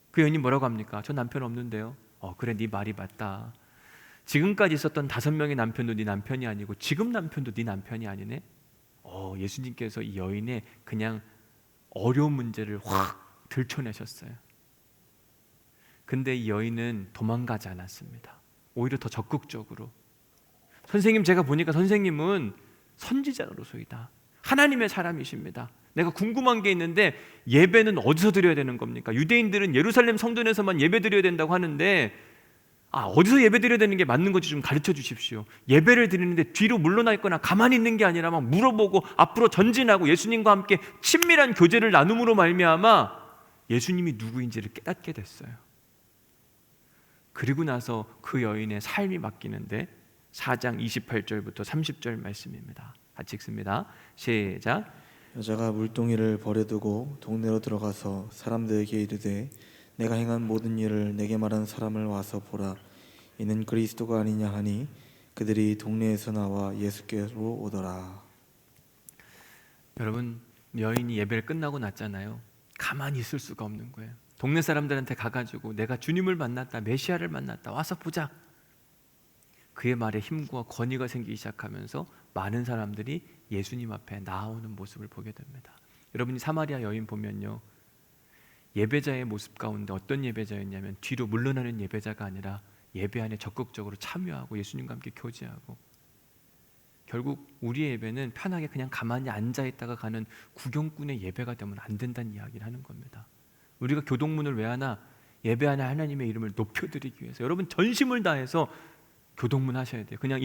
그 여인이 뭐라고 합니까? 저 남편 없는데요. 그래 네 말이 맞다. 지금까지 있었던 5명의 남편도 네 남편이 아니고 지금 남편도 네 남편이 아니네. 예수님께서 이 여인의 그냥 어려운 문제를 확 들춰내셨어요. 근데 이 여인은 도망가지 않았습니다. 오히려 더 적극적으로 선생님, 제가 보니까 선생님은 선지자로서이다. 하나님의 사람이십니다. 내가 궁금한 게 있는데 예배는 어디서 드려야 되는 겁니까? 유대인들은 예루살렘 성전에서만 예배 드려야 된다고 하는데 어디서 예배 드려야 되는 게 맞는 건지 좀 가르쳐 주십시오. 예배를 드리는데 뒤로 물러나 있거나 가만히 있는 게 아니라 막 물어보고 앞으로 전진하고 예수님과 함께 친밀한 교제를 나눔으로 말미암아 예수님이 누구인지를 깨닫게 됐어요. 그리고 나서 그 여인의 삶이 바뀌는데 4장 28절부터 30절 말씀입니다. 같이 읽습니다. 시작. 여자가 물동이를 버려두고 동네로 들어가서 사람들에게 이르되 내가 행한 모든 일을 내게 말한 사람을 와서 보라. 이는 그리스도가 아니냐 하니 그들이 동네에서 나와 예수께로 오더라. 여러분, 여인이 예배를 끝나고 났잖아요. 가만히 있을 수가 없는 거예요. 동네 사람들한테 가가지고 내가 주님을 만났다, 메시아를 만났다, 와서 보자. 그의 말에 힘과 권위가 생기기 시작하면서 많은 사람들이 예수님 앞에 나아오는 모습을 보게 됩니다. 여러분이 사마리아 여인 보면요, 예배자의 모습 가운데 어떤 예배자였냐면 뒤로 물러나는 예배자가 아니라 예배 안에 적극적으로 참여하고 예수님과 함께 교제하고, 결국 우리의 예배는 편하게 그냥 가만히 앉아있다가 가는 구경꾼의 예배가 되면 안 된다는 이야기를 하는 겁니다. 우리가 교동문을 왜 하나? 예배 안에 하나님의 이름을 높여드리기 위해서. 여러분 전심을 다해서 교동문 하셔야 돼요. 그냥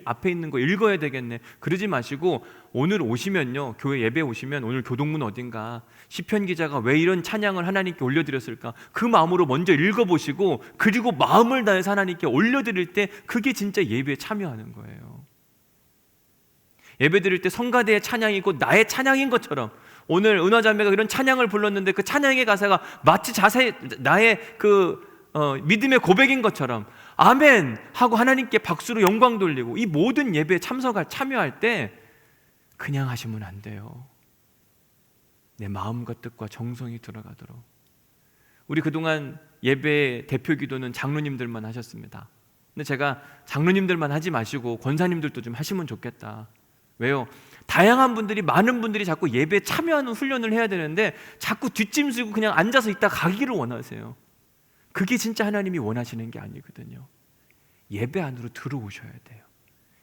앞에 있는 거 읽어야 되겠네. 그러지 마시고 오늘 오시면요, 교회 예배 오시면 오늘 교동문 어딘가, 시편 기자가 왜 이런 찬양을 하나님께 올려드렸을까, 그 마음으로 먼저 읽어보시고, 그리고 마음을 다해서 하나님께 올려드릴 때 그게 진짜 예배에 참여하는 거예요. 예배 드릴 때 성가대의 찬양이고 나의 찬양인 것처럼, 오늘 은화자매가 이런 찬양을 불렀는데 그 찬양의 가사가 마치 나의 믿음의 고백인 것처럼 아멘 하고 하나님께 박수로 영광 돌리고, 이 모든 예배에 참여할 때 그냥 하시면 안 돼요. 내 마음과 뜻과 정성이 들어가도록. 우리 그동안 예배 대표 기도는 장로님들만 하셨습니다. 근데 제가 장로님들만 하지 마시고 권사님들도 좀 하시면 좋겠다. 왜요? 다양한 분들이, 많은 분들이 자꾸 예배에 참여하는 훈련을 해야 되는데 자꾸 뒷짐지고 그냥 앉아서 있다 가기를 원하세요. 그게 진짜 하나님이 원하시는 게 아니거든요. 예배 안으로 들어오셔야 돼요.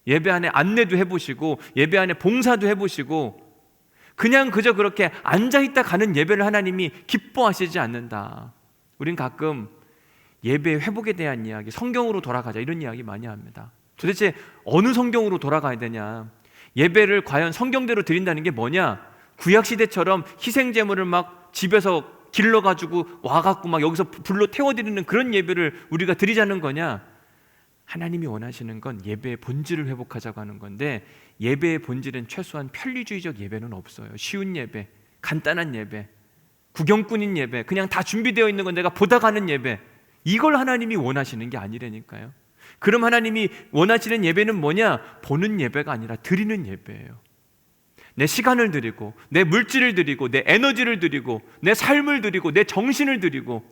예배 안에 안내도 해보시고 예배 안에 봉사도 해보시고, 그냥 그저 그렇게 앉아있다 가는 예배를 하나님이 기뻐하시지 않는다. 우린 가끔 예배 회복에 대한 이야기, 성경으로 돌아가자 이런 이야기 많이 합니다. 도대체 어느 성경으로 돌아가야 되냐, 예배를 과연 성경대로 드린다는 게 뭐냐, 구약시대처럼 희생제물을 막 집에서 길러가지고 와갖고 막 여기서 불로 태워드리는 그런 예배를 우리가 드리자는 거냐. 하나님이 원하시는 건 예배의 본질을 회복하자고 하는 건데, 예배의 본질은 최소한 편리주의적 예배는 없어요. 쉬운 예배, 간단한 예배, 구경꾼인 예배, 그냥 다 준비되어 있는 건 내가 보다 가는 예배, 이걸 하나님이 원하시는 게 아니라니까요. 그럼 하나님이 원하시는 예배는 뭐냐? 보는 예배가 아니라 드리는 예배예요. 내 시간을 드리고, 내 물질을 드리고, 내 에너지를 드리고, 내 삶을 드리고, 내 정신을 드리고,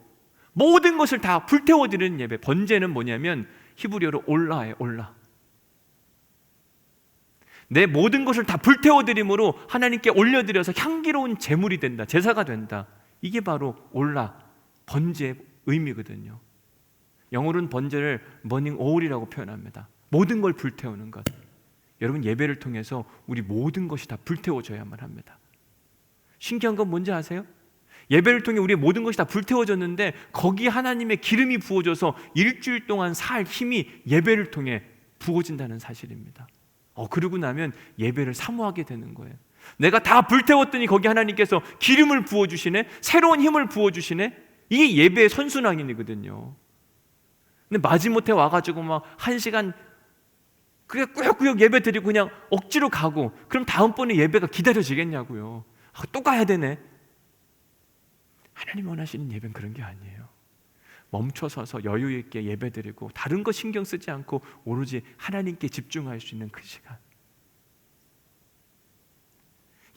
모든 것을 다 불태워 드리는 예배. 번제는 뭐냐면 히브리어로 올라예요. 올라. 내 모든 것을 다 불태워 드림으로 하나님께 올려드려서 향기로운 제물이 된다, 제사가 된다. 이게 바로 올라, 번제의 의미거든요. 영어로는 번제를 burning all이라고 표현합니다. 모든 걸 불태우는 것. 여러분, 예배를 통해서 우리 모든 것이 다 불태워져야만 합니다. 신기한 건 뭔지 아세요? 예배를 통해 우리의 모든 것이 다 불태워졌는데 거기에 하나님의 기름이 부어져서 일주일 동안 살 힘이 예배를 통해 부어진다는 사실입니다. 그러고 나면 예배를 사모하게 되는 거예요. 내가 다 불태웠더니 거기 하나님께서 기름을 부어주시네, 새로운 힘을 부어주시네. 이게 예배의 선순환이거든요. 근데 마지못해 와가지고 막 1시간 그게 꾸역꾸역 예배 드리고 그냥 억지로 가고, 그럼 다음번에 예배가 기다려지겠냐고요. 또 가야 되네. 하나님 원하시는 예배는 그런 게 아니에요. 멈춰서서 여유 있게 예배 드리고 다른 거 신경 쓰지 않고 오로지 하나님께 집중할 수 있는 그 시간.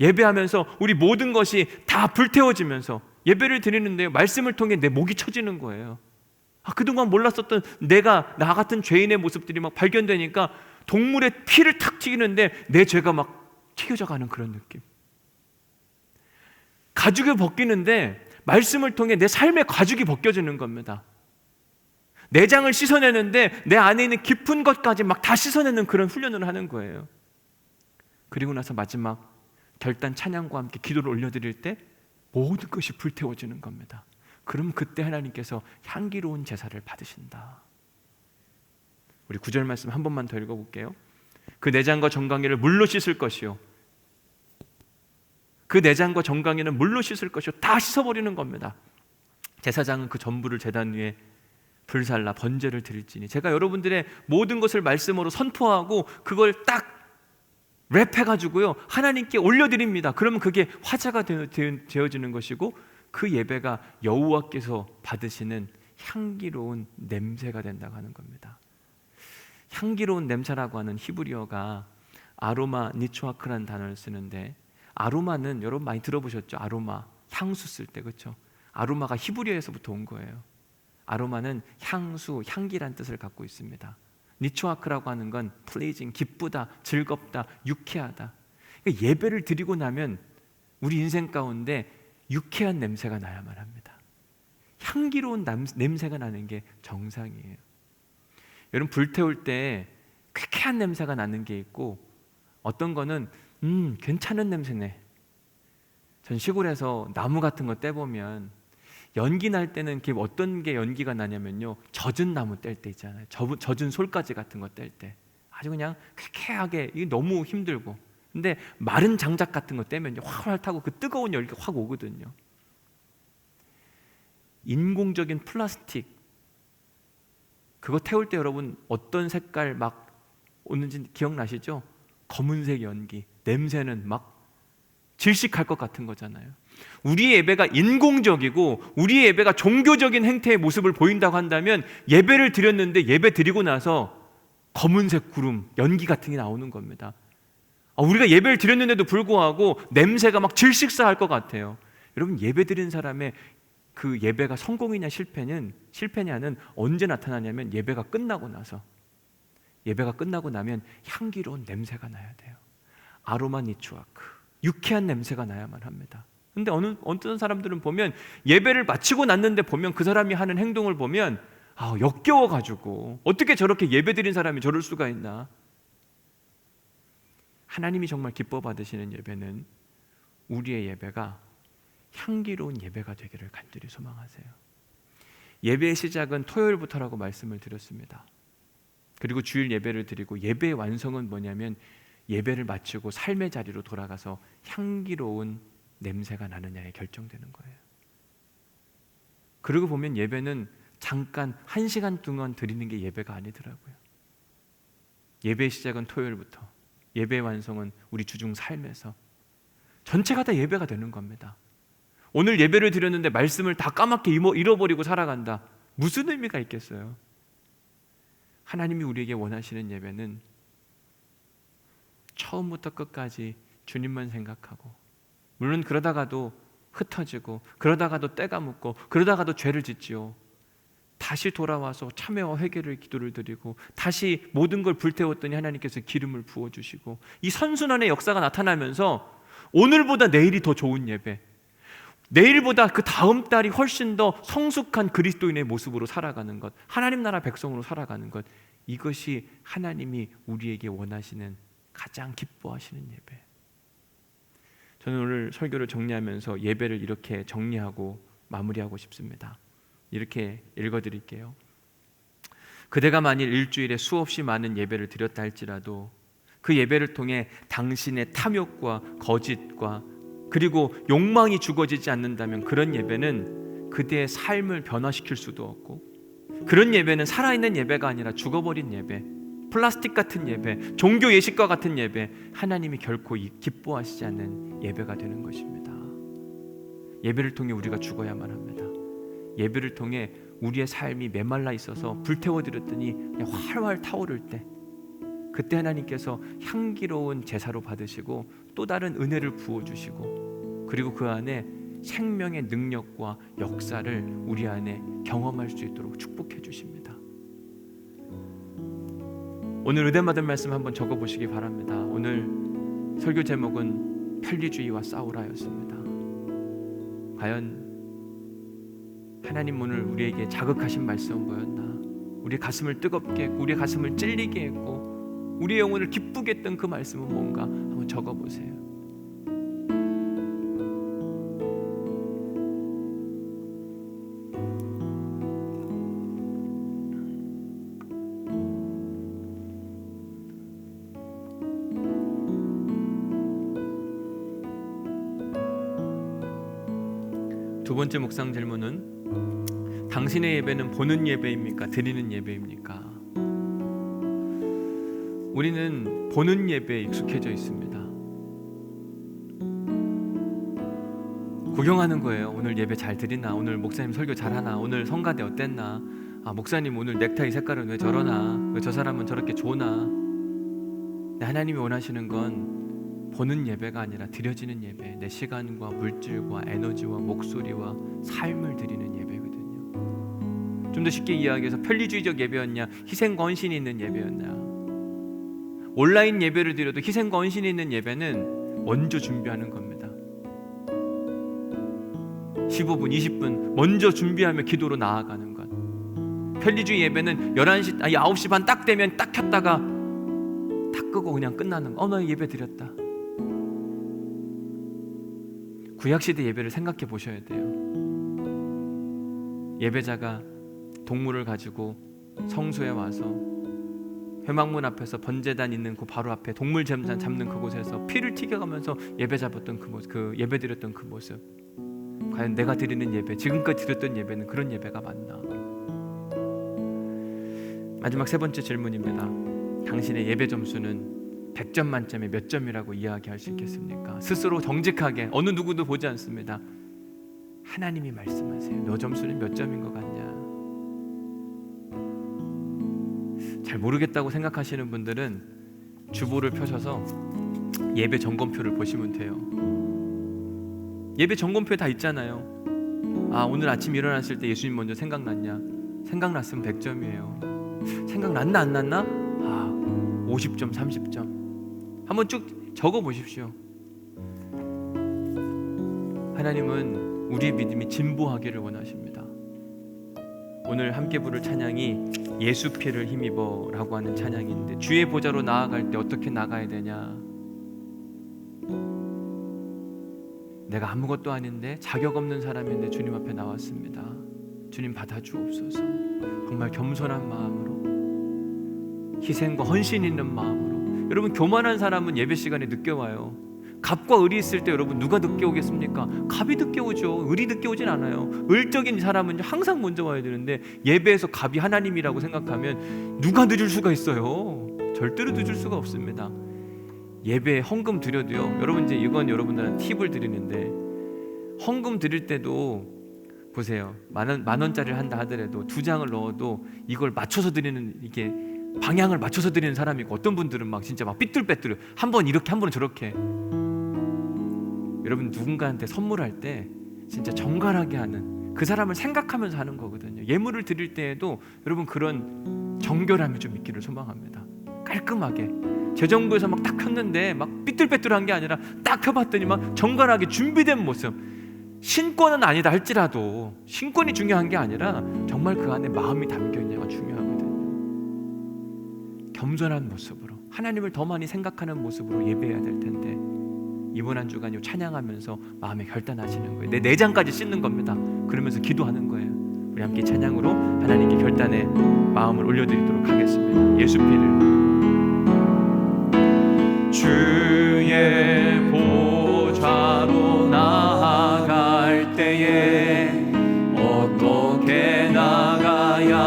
예배하면서 우리 모든 것이 다 불태워지면서 예배를 드리는데요, 말씀을 통해 내 목이 쳐지는 거예요. 그동안 몰랐었던 나 같은 죄인의 모습들이 막 발견되니까 동물의 피를 탁 튀기는데 내 죄가 막 튀겨져 가는 그런 느낌. 가죽이 벗기는데 말씀을 통해 내 삶의 가죽이 벗겨지는 겁니다. 내장을 씻어내는데 내 안에 있는 깊은 것까지 막 다 씻어내는 그런 훈련을 하는 거예요. 그리고 나서 마지막 결단 찬양과 함께 기도를 올려드릴 때 모든 것이 불태워지는 겁니다. 그럼 그때 하나님께서 향기로운 제사를 받으신다. 우리 9절 말씀 한 번만 더 읽어볼게요. 그 내장과 정강이를 물로 씻을 것이요, 그 내장과 정강이는 물로 씻을 것이요, 다 씻어버리는 겁니다. 제사장은 그 전부를 제단 위에 불살라 번제를 드릴지니. 제가 여러분들의 모든 것을 말씀으로 선포하고 그걸 딱 랩해가지고요 하나님께 올려드립니다. 그러면 그게 화제가 되어지는 것이고, 그 예배가 여호와께서 받으시는 향기로운 냄새가 된다고 하는 겁니다. 향기로운 냄새라고 하는 히브리어가 아로마 니초아크라는 단어를 쓰는데, 아로마는 여러분 많이 들어보셨죠? 아로마, 향수 쓸 때, 그렇죠? 아로마가 히브리어에서부터 온 거예요. 아로마는 향수, 향기란 뜻을 갖고 있습니다. 니초아크라고 하는 건 pleasing, 기쁘다, 즐겁다, 유쾌하다. 그러니까 예배를 드리고 나면 우리 인생 가운데 유쾌한 냄새가 나야만 합니다. 향기로운 냄새가 나는 게 정상이에요. 여러분, 불태울 때 쾌쾌한 냄새가 나는 게 있고, 어떤 거는 괜찮은 냄새네. 전 시골에서 나무 같은 거 떼보면 연기 날 때는 어떤 게 연기가 나냐면요, 젖은 나무 뗄 때 있잖아요. 젖은 솔가지 같은 거 뗄 때 아주 그냥 쾌쾌하게, 이게 너무 힘들고. 근데 마른 장작 같은 거 떼면요, 활활 타고 그 뜨거운 열기가 확 오거든요. 인공적인 플라스틱, 그거 태울 때 여러분 어떤 색깔 막 오는지 기억나시죠? 검은색 연기, 냄새는 막 질식할 것 같은 거잖아요. 우리의 예배가 인공적이고 우리의 예배가 종교적인 행태의 모습을 보인다고 한다면, 예배를 드렸는데 예배 드리고 나서 검은색 구름, 연기 같은 게 나오는 겁니다. 우리가 예배를 드렸는데도 불구하고 냄새가 막 질식사할 것 같아요. 여러분, 예배 드린 사람의 그 예배가 성공이냐 실패냐는 언제 나타나냐면, 예배가 끝나고 나면 향기로운 냄새가 나야 돼요. 아로마 니추아크, 유쾌한 냄새가 나야만 합니다. 근데 어떤 사람들은 보면, 예배를 마치고 났는데 보면 그 사람이 하는 행동을 보면 역겨워가지고, 어떻게 저렇게 예배드린 사람이 저럴 수가 있나. 하나님이 정말 기뻐 받으시는 예배는, 우리의 예배가 향기로운 예배가 되기를 간절히 소망하세요. 예배의 시작은 토요일부터라고 말씀을 드렸습니다. 그리고 주일 예배를 드리고, 예배의 완성은 뭐냐면, 예배를 마치고 삶의 자리로 돌아가서 향기로운 냄새가 나느냐에 결정되는 거예요. 그러고 보면 예배는 잠깐 1시간 동안 드리는 게 예배가 아니더라고요. 예배의 시작은 토요일부터, 예배의 완성은 우리 주중 삶에서, 전체가 다 예배가 되는 겁니다. 오늘 예배를 드렸는데 말씀을 다 까맣게 잃어버리고 살아간다, 무슨 의미가 있겠어요? 하나님이 우리에게 원하시는 예배는 처음부터 끝까지 주님만 생각하고, 물론 그러다가도 흩어지고, 그러다가도 때가 묻고, 그러다가도 죄를 짓지요. 다시 돌아와서 참회와 회개를 기도를 드리고, 다시 모든 걸 불태웠더니 하나님께서 기름을 부어주시고, 이 선순환의 역사가 나타나면서 오늘보다 내일이 더 좋은 예배, 내일보다 그 다음 달이 훨씬 더 성숙한 그리스도인의 모습으로 살아가는 것, 하나님 나라 백성으로 살아가는 것, 이것이 하나님이 우리에게 원하시는, 가장 기뻐하시는 예배. 저는 오늘 설교를 정리하면서 예배를 이렇게 정리하고 마무리하고 싶습니다. 이렇게 읽어드릴게요. 그대가 만일 일주일에 수없이 많은 예배를 드렸다 할지라도, 그 예배를 통해 당신의 탐욕과 거짓과 그리고 욕망이 죽어지지 않는다면, 그런 예배는 그대의 삶을 변화시킬 수도 없고, 그런 예배는 살아있는 예배가 아니라 죽어버린 예배, 플라스틱 같은 예배, 종교 예식과 같은 예배, 하나님이 결코 기뻐하시지 않는 예배가 되는 것입니다. 예배를 통해 우리가 죽어야만 합니다. 예배를 통해 우리의 삶이 메말라 있어서 불태워드렸더니 그냥 활활 타오를 때, 그때 하나님께서 향기로운 제사로 받으시고 또 다른 은혜를 부어주시고, 그리고 그 안에 생명의 능력과 역사를 우리 안에 경험할 수 있도록 축복해 주십니다. 오늘 은혜 받은 말씀 한번 적어보시기 바랍니다. 오늘 설교 제목은 편리주의와 싸우라였습니다. 과연 하나님 오늘 우리에게 자극하신 말씀은 뭐였나? 우리 가슴을 뜨겁게 했고, 우리 가슴을 찔리게 했고, 우리의 영혼을 기쁘게 했던 그 말씀은 뭔가 한번 적어보세요. 두 번째 묵상 질문은, 당신의 예배는 보는 예배입니까? 드리는 예배입니까? 우리는 보는 예배에 익숙해져 있습니다. 구경하는 거예요. 오늘 예배 잘 드리나? 오늘 목사님 설교 잘하나? 오늘 성가대 어땠나? 목사님 오늘 넥타이 색깔은 왜 저러나? 왜 저 사람은 저렇게 좋나? 근데 하나님이 원하시는 건 보는 예배가 아니라 드려지는 예배, 내 시간과 물질과 에너지와 목소리와 삶을 드리는 예배거든요. 좀 더 쉽게 이야기해서 편리주의적 예배였냐, 희생과 헌신이 있는 예배였냐. 온라인 예배를 드려도 희생과 헌신이 있는 예배는 먼저 준비하는 겁니다. 15분, 20분 먼저 준비하며 기도로 나아가는 것. 편리주의 예배는 9시 반 딱 되면 딱 켰다가 딱 끄고 그냥 끝나는 거. 나 예배 드렸다. 구약시대 예배를 생각해 보셔야 돼요. 예배자가 동물을 가지고 성소에 와서 회막문 앞에서 번제단 있는 그 바로 앞에 동물 잼단 잡는 그곳에서 피를 튀겨가면서 예배 잡았던 그 모습, 그 예배 드렸던 그 모습, 과연 내가 드리는 예배, 지금까지 드렸던 예배는 그런 예배가 맞나? 마지막 세 번째 질문입니다. 당신의 예배 점수는 100점 만점에 몇 점이라고 이야기할 수 있겠습니까? 스스로 정직하게, 어느 누구도 보지 않습니다. 하나님이 말씀하세요. 너 점수는 몇 점인 것 같냐? 잘 모르겠다고 생각하시는 분들은 주보를 펴셔서 예배 점검표를 보시면 돼요. 예배 점검표에 다 있잖아요. 아, 오늘 아침 일어났을 때 예수님 먼저 생각났냐? 생각났으면 100점이에요. 생각났나 안 났나? 아, 50점, 30점. 한번 쭉 적어 보십시오. 하나님은 우리의 믿음이 진보하기를 원하십니다. 오늘 함께 부를 찬양이 예수 피를 힘입어 라고 하는 찬양인데, 주의 보좌로 나아갈 때 어떻게 나가야 되냐? 내가 아무것도 아닌데, 자격 없는 사람인데 주님 앞에 나왔습니다. 주님 받아주옵소서. 정말 겸손한 마음으로, 희생과 헌신 있는 마음으로. 여러분, 교만한 사람은 예배 시간에 늦게 와요. 갑과 을이 있을 때 여러분 누가 늦게 오겠습니까? 갑이 늦게 오죠. 을이 늦게 오진 않아요. 을적인 사람은 항상 먼저 와야 되는데, 예배에서 갑이 하나님이라고 생각하면 누가 늦을 수가 있어요? 절대로 늦을 수가 없습니다. 예배에 헌금 드려도요, 여러분, 이제 이건 여러분들한테 팁을 드리는데, 헌금 드릴 때도 보세요. 만 원짜리를 한다 하더라도 2장을 넣어도 이걸 맞춰서 드리는, 이게 방향을 맞춰서 드리는 사람이 있고, 어떤 분들은 막 진짜 막 삐뚤빼뚤, 한 번 이렇게 한 번 저렇게. 여러분, 누군가한테 선물할 때 진짜 정갈하게 하는, 그 사람을 생각하면서 하는 거거든요. 예물을 드릴 때에도 여러분 그런 정결함이 좀 있기를 소망합니다. 깔끔하게 재정부에서 막 딱 폈는데 막 삐뚤빼뚤한 게 아니라 딱 펴봤더니 막 정갈하게 준비된 모습. 신권은 아니다 할지라도, 신권이 중요한 게 아니라 정말 그 안에 마음이 담겨있냐가 중요하거든요. 겸손한 모습으로, 하나님을 더 많이 생각하는 모습으로 예배해야 될 텐데, 이번 한 주간 찬양하면서 마음에 결단하시는 거예요. 내 내장까지 씻는 겁니다. 그러면서 기도하는 거예요. 우리 함께 찬양으로 하나님께 결단의 마음을 올려드리도록 하겠습니다. 예수 피를. 주의 보좌로 나아갈 때에 어떻게 나가야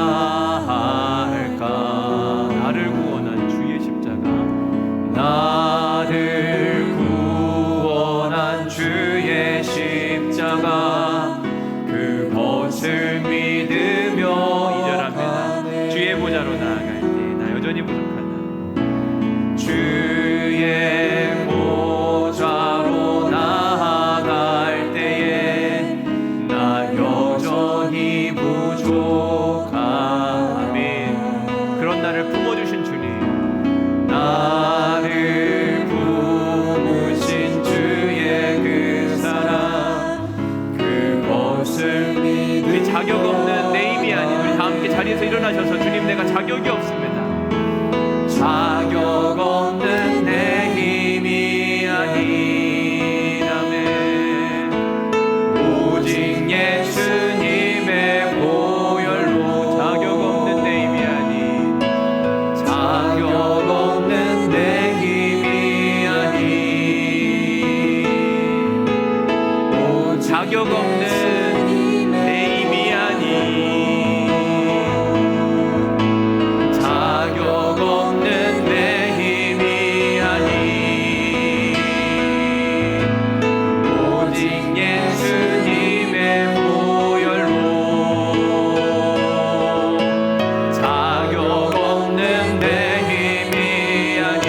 할까? 나를 구원한 주의 십자가, 나를 구원한 주의 십자가, 그것을 믿으며 이절합니다. 주의 보좌로 나아갈 때 나 여전히 부족하다. 주의 보좌로 나아갈 때에 나 여전히 부족하다. 아멘. 그런 나를 품어주신 주님, 나를 품으신 주의 그 사랑, 그것을 우리 자격 없는 내 힘이 아닌, 우리 다 함께 자리에서 일어나셔서 주님, 내가 자격이 없습니다. 자격 없는 내 힘이 아닌, 아멘. 오직 예수님의 보혈로, 자격 없는 내 힘이 아닌, 자격 없는 내 힘이 아닌, 오, 자격 없는 내 힘이 아닌, 자격 없는 내 힘이 아닌, 오직 예수님의 보혈로, 자격 없는 내 힘이 아닌,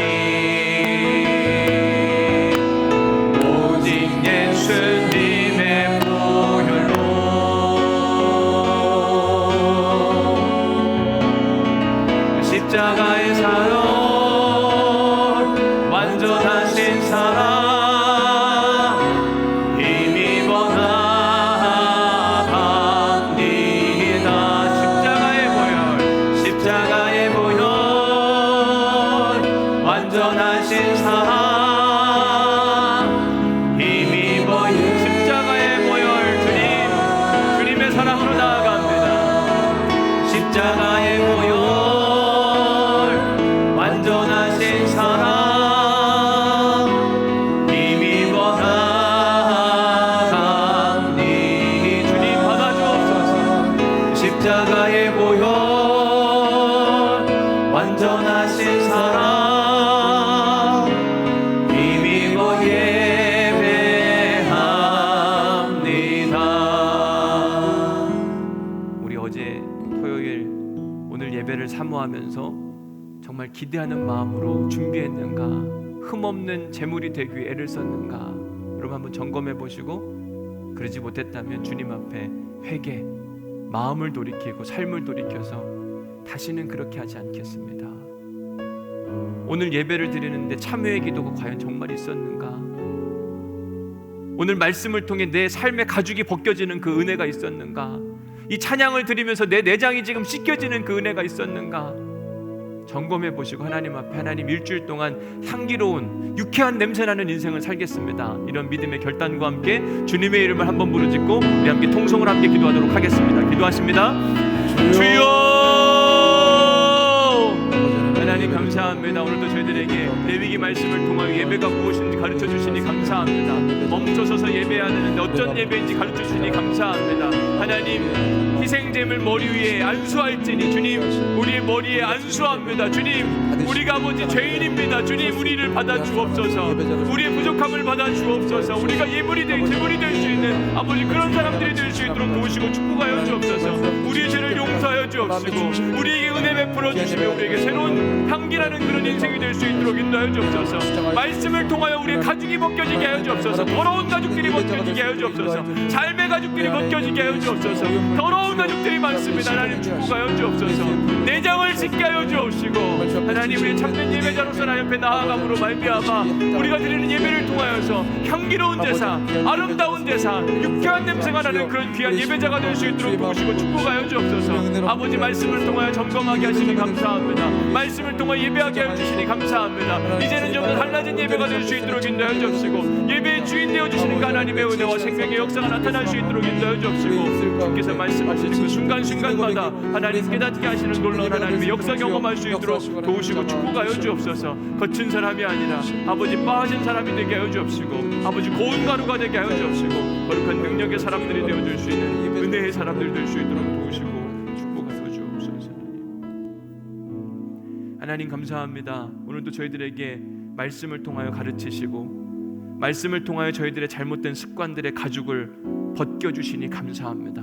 오직 예수님의 보혈로. 십자가의 사랑, 완전하신 사랑, 힘입어 나갑니다. 십자가의 보혈, 십자가의 보혈, 완전하신 사랑, 힘입어 십자가의 보혈. 주님, 주님의 사랑으로 나아갑니다. 사모하면서 정말 기대하는 마음으로 준비했는가? 흠없는 제물이 되기 위해 애를 썼는가? 여러분 한번 점검해 보시고 그러지 못했다면 주님 앞에 회개, 마음을 돌이키고 삶을 돌이켜서 다시는 그렇게 하지 않겠습니다. 오늘 예배를 드리는데 참여의 기도가 과연 정말 있었는가? 오늘 말씀을 통해 내 삶의 가죽이 벗겨지는 그 은혜가 있었는가? 이 찬양을 드리면서 내 내장이 지금 씻겨지는 그 은혜가 있었는가? 점검해 보시고 하나님 앞에 하나님 일주일 동안 향기로운 유쾌한 냄새나는 인생을 살겠습니다. 이런 믿음의 결단과 함께 주님의 이름을 한번 부르짖고 우리 함께 통성을 함께 기도하도록 하겠습니다. 기도하십니다. 주여 하나님 감사합니다. 오늘도 저희들에게 레위기 말씀을 통하여 예배가 무엇인지 가르쳐 주시니 감사합니다. 멈춰서서 예배해야 되는데 어쩐 예배인지 가르쳐 주시니 감사합니다. 하나님 희생제물 머리 위에 안수할지니 주님 우리의 머리에 안수합니다. 주님 우리가 아버지 죄인입니다. 주님 우리를 받아 주옵소서. 우리의 부족함을 받아 주옵소서. 우리가 예물이 될 제물이 될 수 있는 아버지 그런 사람들이 될 수 있도록 도우시고 축복하여 주옵소서. 우리의 죄를 용서하여 주옵시고 우리에게 은혜 베풀어 주시며 우리에게 새로운 향기라는 그런 인생이 될 수 있도록 인도하여 주옵소서. 말씀을 통하여 우리의 가죽이 벗겨지게 하여 주옵소서. 더러운 가죽들이 벗겨지게 하여 주옵소서. 삶의 가죽들이 벗겨지게 하여 주옵소서. 더러운 가죽들이 많습니다. 하나님 축복하여 주옵소서. 내장을 씻게 하여 주옵시고 하나님 우리의 참된 예배자로서 나 옆에 나아감으로 말미암아 우리가 드리는 예배를 통하여서 향기로운 제사, 아름다운 제사, 유쾌한 냄새가 나는 그런 귀한 예배자가 될 수 있도록 도우시고 축복하여 주옵소서. 아버지 말씀을 통하여 점검하게 하시니 감사합니다. 말씀을 통하여 예배하게 하여 주시니 감사합니다. 이제는 좀 더 달라진 예배가 될 수 있도록 인도하여 주옵시고 예배의 주인 되어 주시는 하나님의 은혜와 생명의 역사가 나타날 수 있도록 인도하여 주옵시고 주께서 말씀하시는 그 순간순간마다 하나님 깨닫게 하시는 놀라운 하나님의 역사 경험할 수 있도록 도우시고 축복하여 주옵소서. 거친 사람이 아니라 아버지 빠진 사람이 되게 하여 주옵시고 아버지 고운 가루가 되게 하여 주옵시고 거룩한 능력의 사람들이 되어줄 수 있는 은혜의 사람들이 될 수 있도록 도우시고 축복하여 주옵소서. 하나님 감사합니다. 오늘도 저희들에게 말씀을 통하여 가르치시고 말씀을 통하여 저희들의 잘못된 습관들의 가죽을 벗겨주시니 감사합니다.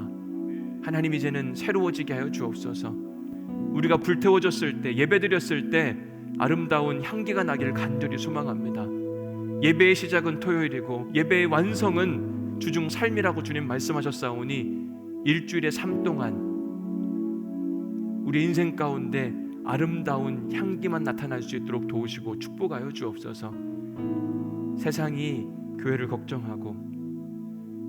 하나님 이제는 새로워지게 하여 주옵소서. 우리가 불태워졌을 때 예배드렸을 때 아름다운 향기가 나기를 간절히 소망합니다. 예배의 시작은 토요일이고 예배의 완성은 주중 삶이라고 주님 말씀하셨사오니 일주일의 삶 동안 우리 인생 가운데 아름다운 향기만 나타날 수 있도록 도우시고 축복하여 주옵소서. 세상이 교회를 걱정하고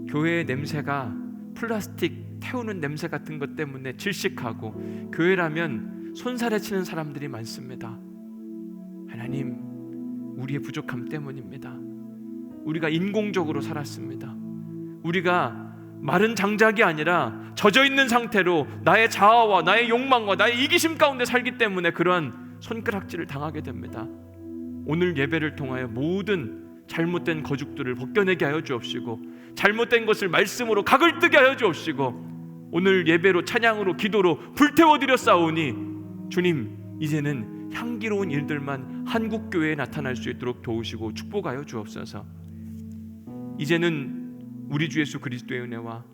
교회의 냄새가 플라스틱 태우는 냄새 같은 것 때문에 질식하고 교회라면 손살에 치는 사람들이 많습니다. 하나님 우리의 부족함 때문입니다. 우리가 인공적으로 살았습니다. 우리가 마른 장작이 아니라 젖어있는 상태로 나의 자아와 나의 욕망과 나의 이기심 가운데 살기 때문에 그러한 손가락질을 당하게 됩니다. 오늘 예배를 통하여 모든 잘못된 거죽들을 벗겨내게 하여 주옵시고 잘못된 것을 말씀으로 각을 뜨게 하여 주옵시고 오늘 예배로 찬양으로 기도로 불태워드려 싸우니 주님 이제는 향기로운 일들만 한국교회에 나타날 수 있도록 도우시고 축복하여 주옵소서. 이제는 우리 주 예수 그리스도의 은혜와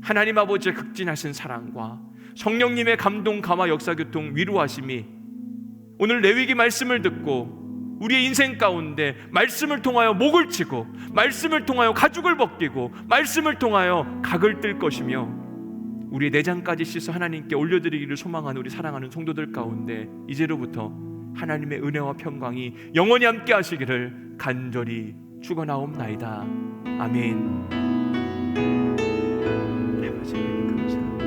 하나님 아버지의 극진하신 사랑과 성령님의 감동 감화 역사 교통 위로하심이 오늘 레위기 말씀을 듣고 우리의 인생 가운데 말씀을 통하여 목을 치고 말씀을 통하여 가죽을 벗기고 말씀을 통하여 각을 뜰 것이며 우리의 내장까지 씻어 하나님께 올려드리기를 소망하는 우리 사랑하는 성도들 가운데 이제로부터 하나님의 은혜와 평강이 영원히 함께 하시기를 간절히 축원하옵나이다. 아멘. 아버지 감사합니다.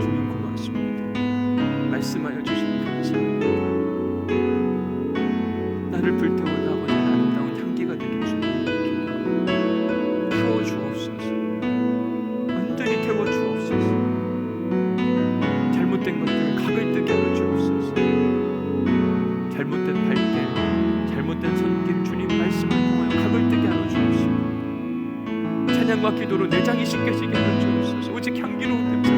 주님 고맙습니다. 말씀하여 주시니 감사합니다. 나를 불태워다 아버지 아름다운 향기가 되게 주옵소서. 태워 주옵소서. 완전히 태워 주옵소서. 잘못된 것들을 각을 뜨게 하여 주옵소서. 잘못된 발길, 잘못된 손길 주님 말씀을 통하여 각을 뜨게 하여 주옵시고 찬양과 기도로 내장이 씻겨지게 하여 주옵소서. 오직 향기로운 냄새